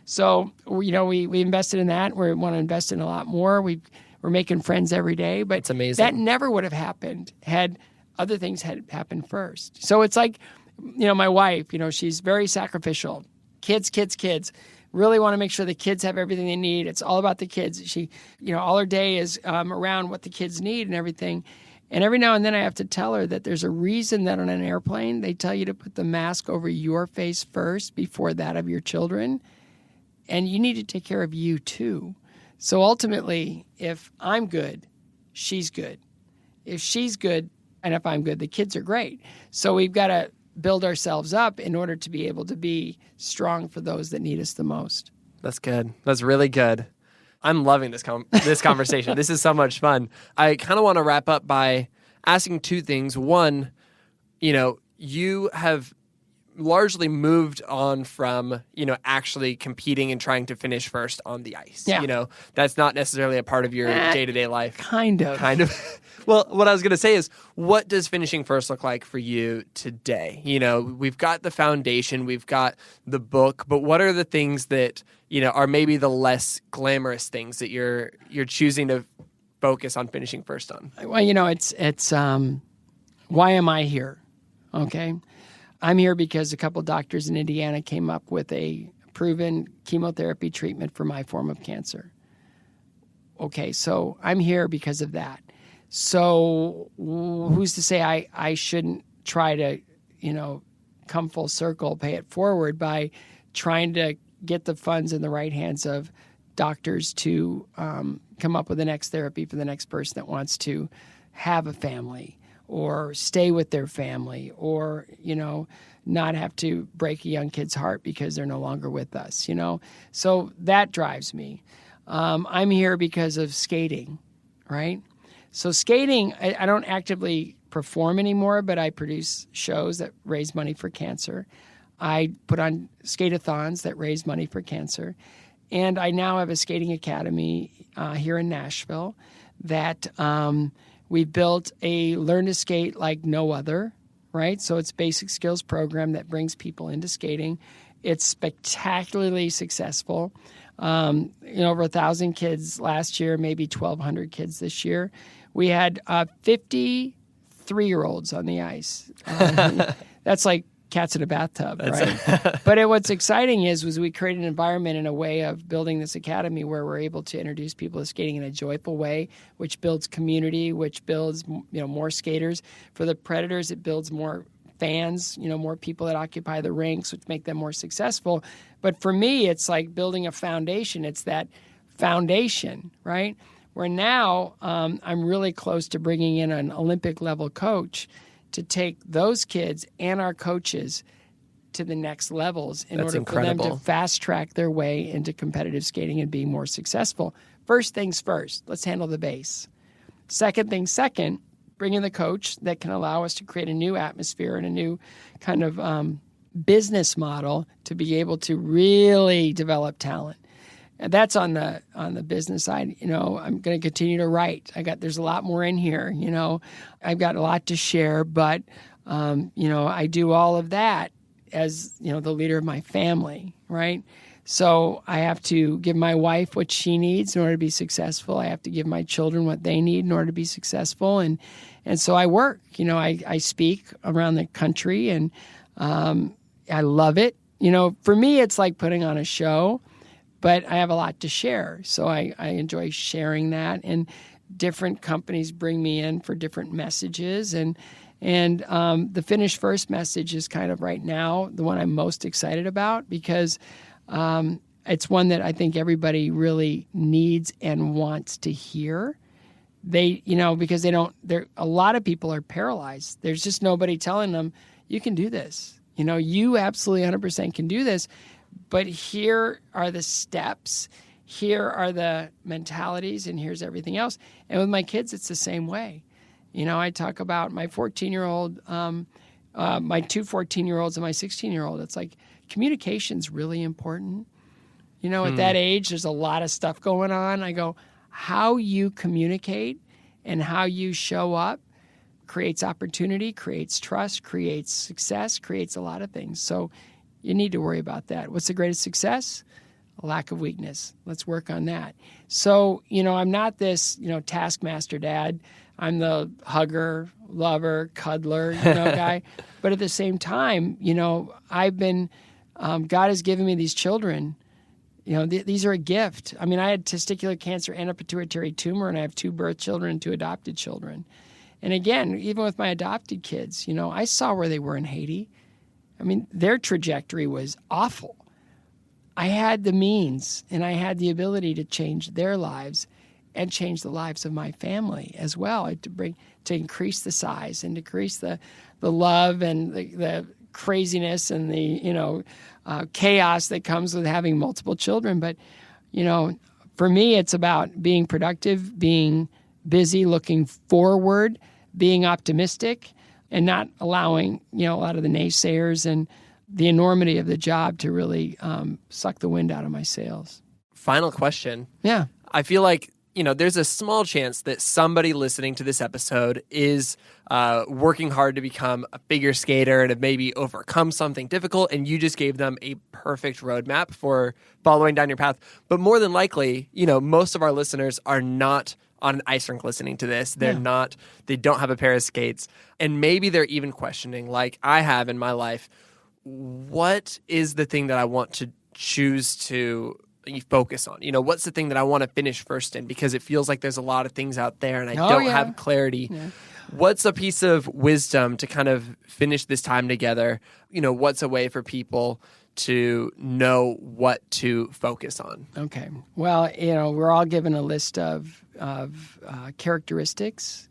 So, we invested in that. We want to invest in a lot more. We're making friends every day. But it's amazing. That never would have happened had other things had happened first. So it's like, my wife, she's very sacrificial. Kids. Really want to make sure the kids have everything they need. It's all about the kids. She, all her day is around what the kids need and everything. And every now and then I have to tell her that there's a reason that on an airplane they tell you to put the mask over your face first before that of your children. And you need to take care of you too. So ultimately, if I'm good, she's good. If she's good, and if I'm good, the kids are great. So we've got to build ourselves up in order to be able to be strong for those that need us the most. That's good. That's really good. I'm loving this conversation. This is so much fun. I kind of want to wrap up by asking 2 things. One, you have largely moved on from, actually competing and trying to finish first on the ice. Yeah. That's not necessarily a part of your day-to-day life. Kind of. Well, what I was going to say is, what does finishing first look like for you today? We've got the foundation, we've got the book, but what are the things that, are maybe the less glamorous things that you're choosing to focus on finishing first on? Well, it's why am I here? Okay. I'm here because a couple doctors in Indiana came up with a proven chemotherapy treatment for my form of cancer. Okay, so I'm here because of that. So who's to say I shouldn't try to, come full circle, pay it forward by trying to get the funds in the right hands of doctors to come up with the next therapy for the next person that wants to have a family or stay with their family or, not have to break a young kid's heart because they're no longer with us, So that drives me. I'm here because of skating, right? So skating, I don't actively perform anymore, but I produce shows that raise money for cancer. I put on skate-a-thons that raise money for cancer. And I now have a skating academy here in Nashville that we built a learn to skate like no other, right? So it's a basic skills program that brings people into skating. It's spectacularly successful. over 1,000 kids last year, maybe 1,200 kids this year. We had 53-year-olds on the ice. That's like cats in a bathtub, right? But what's exciting was we created an environment and a way of building this academy where we're able to introduce people to skating in a joyful way, which builds community, which builds more skaters. For the Predators, it builds more fans, more people that occupy the rinks, which make them more successful. But for me, it's like building a foundation. It's that foundation, right? Where now I'm really close to bringing in an Olympic-level coach to take those kids and our coaches to the next levels in order for them to fast-track their way into competitive skating and being more successful. First things first, let's handle the base. Second thing second, bring in the coach that can allow us to create a new atmosphere and a new kind of business model to be able to really develop talent. And that's on the business side. I'm going to continue to write. There's a lot more in here. I've got a lot to share, but I do all of that as the leader of my family, right? So I have to give my wife what she needs in order to be successful. I have to give my children what they need in order to be successful, and so I work. I speak around the country, and I love it. For me, it's like putting on a show. But I have a lot to share, so I enjoy sharing that. And different companies bring me in for different messages. And the Finish First message is kind of right now the one I'm most excited about because it's one that I think everybody really needs and wants to hear. Because a lot of people are paralyzed. There's just nobody telling them, you can do this. You absolutely 100% can do this. But here are the steps, here are the mentalities, and here's everything else. And with my kids, it's the same way. I talk about my 14-year-old, my two 14-year-olds and my 16-year-old. It's like communication's really important. At that age, there's a lot of stuff going on. I go, how you communicate and how you show up creates opportunity, creates trust, creates success, creates a lot of things. So you need to worry about that. What's the greatest success? A lack of weakness. Let's work on that. So, I'm not this, taskmaster dad. I'm the hugger, lover, cuddler, guy. But at the same time, I've been, God has given me these children. These are a gift. I mean, I had testicular cancer and a pituitary tumor, and I have 2 birth children and 2 adopted children. And again, even with my adopted kids, I saw where they were in Haiti. I mean, their trajectory was awful. I had the means and I had the ability to change their lives and change the lives of my family as well, to increase the size and decrease the love and the craziness and the chaos that comes with having multiple children. But for me, it's about being productive, being busy, looking forward, being optimistic, and not allowing, a lot of the naysayers and the enormity of the job to really suck the wind out of my sails. Final question. Yeah. I feel like, there's a small chance that somebody listening to this episode is working hard to become a figure skater and have maybe overcome something difficult, and you just gave them a perfect roadmap for following down your path. But more than likely, most of our listeners are not on an ice rink listening to this. They don't have a pair of skates. And maybe they're even questioning, like I have in my life, what is the thing that I want to choose to focus on? What's the thing that I want to finish first in? Because it feels like there's a lot of things out there and I don't have clarity. Yeah. What's a piece of wisdom to kind of finish this time together? What's a way for people to know what to focus on? Okay. Well, we're all given a list of characteristics,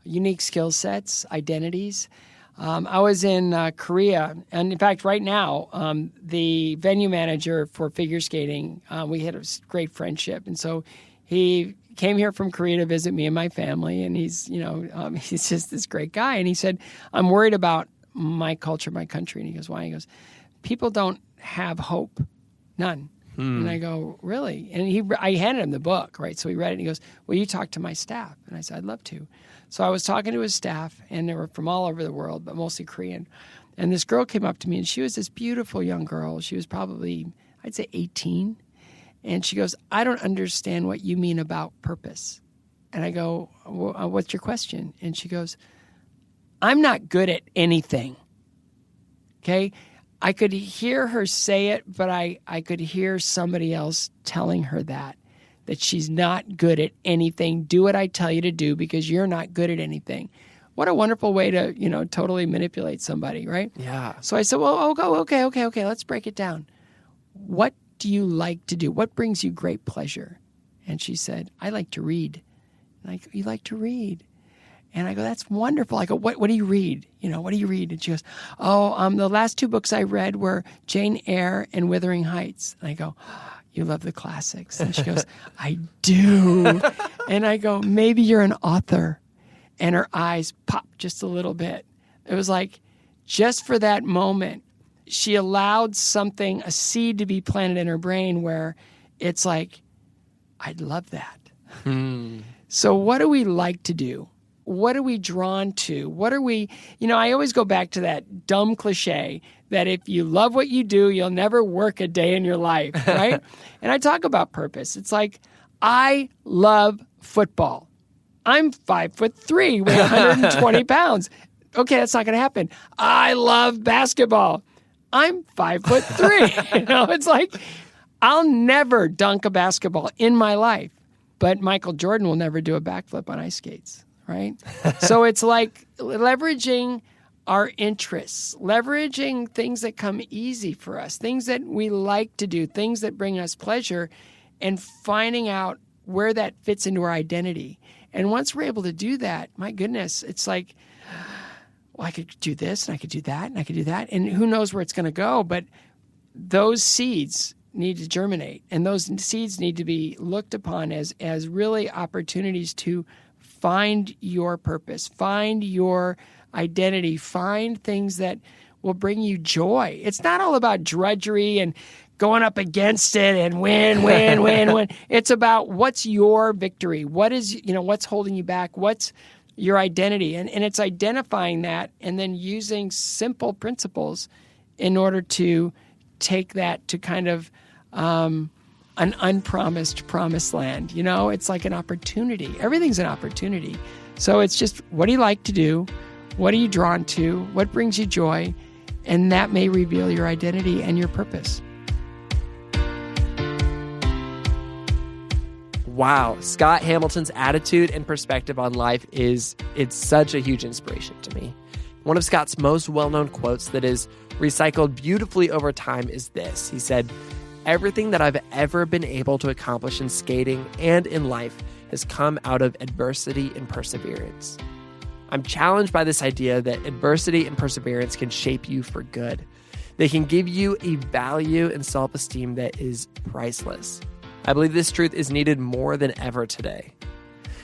unique skill sets, identities. I was in Korea, and in fact, right now, the venue manager for figure skating, we had a great friendship, and so he came here from Korea to visit me and my family, and he's just this great guy, and he said, "I'm worried about my culture, my country," and he goes, "Why?" He goes, "People don't have hope, none." And I go, "Really?" And I handed him the book, right? So he read it, and he goes, "Will you talk to my staff?" And I said, "I'd love to." So I was talking to his staff, and they were from all over the world, but mostly Korean. And this girl came up to me, and she was this beautiful young girl. She was probably, I'd say 18. And she goes, I don't understand what you mean about purpose. And I go, what's your question? And she goes, I'm not good at anything. Okay? I could hear her say it, but I could hear somebody else telling her that she's not good at anything. Do what I tell you to do because you're not good at anything. What a wonderful way to, totally manipulate somebody, right? Yeah. So I said, well, okay. Let's break it down. What do you like to do? What brings you great pleasure? And she said, I like to read. And I go, you like to read? And I go, that's wonderful. I go, what do you read? What do you read? And she goes, the last 2 books I read were Jane Eyre and Wuthering Heights. And I go, you love the classics. And she goes, I do. And I go, maybe you're an author. And her eyes popped just a little bit. It was like, just for that moment, she allowed a seed to be planted in her brain where it's like, I'd love that. So what do we like to do? What are we drawn to? What are we, I always go back to that dumb cliche that if you love what you do, you'll never work a day in your life, right? And I talk about purpose. It's like, I love football. I'm 5'3", weigh 120 pounds. Okay, that's not going to happen. I love basketball. I'm 5'3". It's like, I'll never dunk a basketball in my life, but Michael Jordan will never do a backflip on ice skates, right? So it's like leveraging our interests, leveraging things that come easy for us, things that we like to do, things that bring us pleasure, and finding out where that fits into our identity. And once we're able to do that, my goodness, it's like, well, I could do this, and I could do that, and I could do that. And who knows where it's going to go, but those seeds need to germinate. And those seeds need to be looked upon as really opportunities to find your purpose, find your identity, find things that will bring you joy. It's not all about drudgery and going up against it and win. It's about what's your victory. What is, what's holding you back? What's your identity? And it's identifying that and then using simple principles in order to take that to kind of an unpromised promised land. It's like an opportunity. Everything's an opportunity. So it's just, what do you like to do? What are you drawn to? What brings you joy? And that may reveal your identity and your purpose. Wow, Scott Hamilton's attitude and perspective on life it's such a huge inspiration to me. One of Scott's most well-known quotes that is recycled beautifully over time is this. He said, "Everything that I've ever been able to accomplish in skating and in life has come out of adversity and perseverance." I'm challenged by this idea that adversity and perseverance can shape you for good. They can give you a value and self-esteem that is priceless. I believe this truth is needed more than ever today.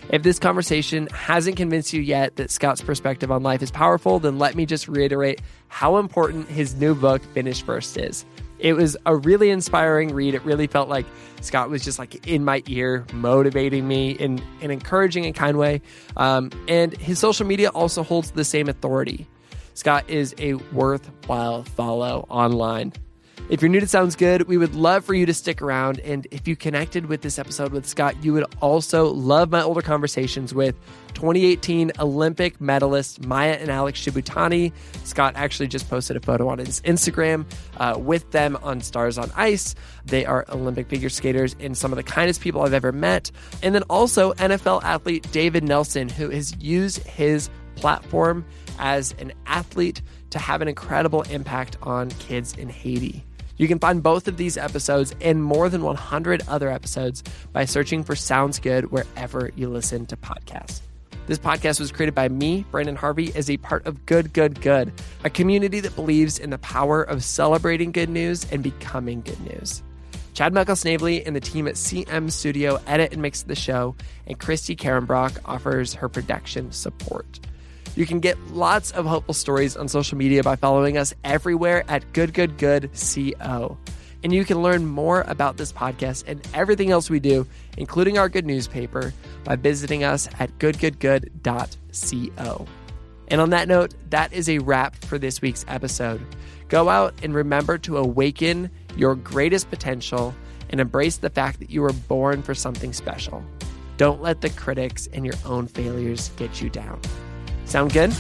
If this conversation hasn't convinced you yet that Scott's perspective on life is powerful, then let me just reiterate how important his new book, Finish First, is. It was a really inspiring read. It really felt like Scott was just like in my ear, motivating me in an encouraging and kind way. And his social media also holds the same authority. Scott is a worthwhile follow online. If you're new to Sounds Good, we would love for you to stick around. And if you connected with this episode with Scott, you would also love my older conversations with 2018 Olympic medalists Maya and Alex Shibutani. Scott actually just posted a photo on his Instagram with them on Stars on Ice. They are Olympic figure skaters and some of the kindest people I've ever met. And then also NFL athlete David Nelson, who has used his platform as an athlete to have an incredible impact on kids in Haiti. You can find both of these episodes and more than 100 other episodes by searching for Sounds Good wherever you listen to podcasts. This podcast was created by me, Brandon Harvey, as a part of Good, Good, Good, a community that believes in the power of celebrating good news and becoming good news. Chad Michael-Snavely and the team at CM Studio edit and mix the show, and Christy Karenbrock offers her production support. You can get lots of hopeful stories on social media by following us everywhere at GoodGoodGoodCO. And you can learn more about this podcast and everything else we do, including our good newspaper, by visiting us at goodgoodgood.co. And on that note, that is a wrap for this week's episode. Go out and remember to awaken your greatest potential and embrace the fact that you were born for something special. Don't let the critics and your own failures get you down. Sound good?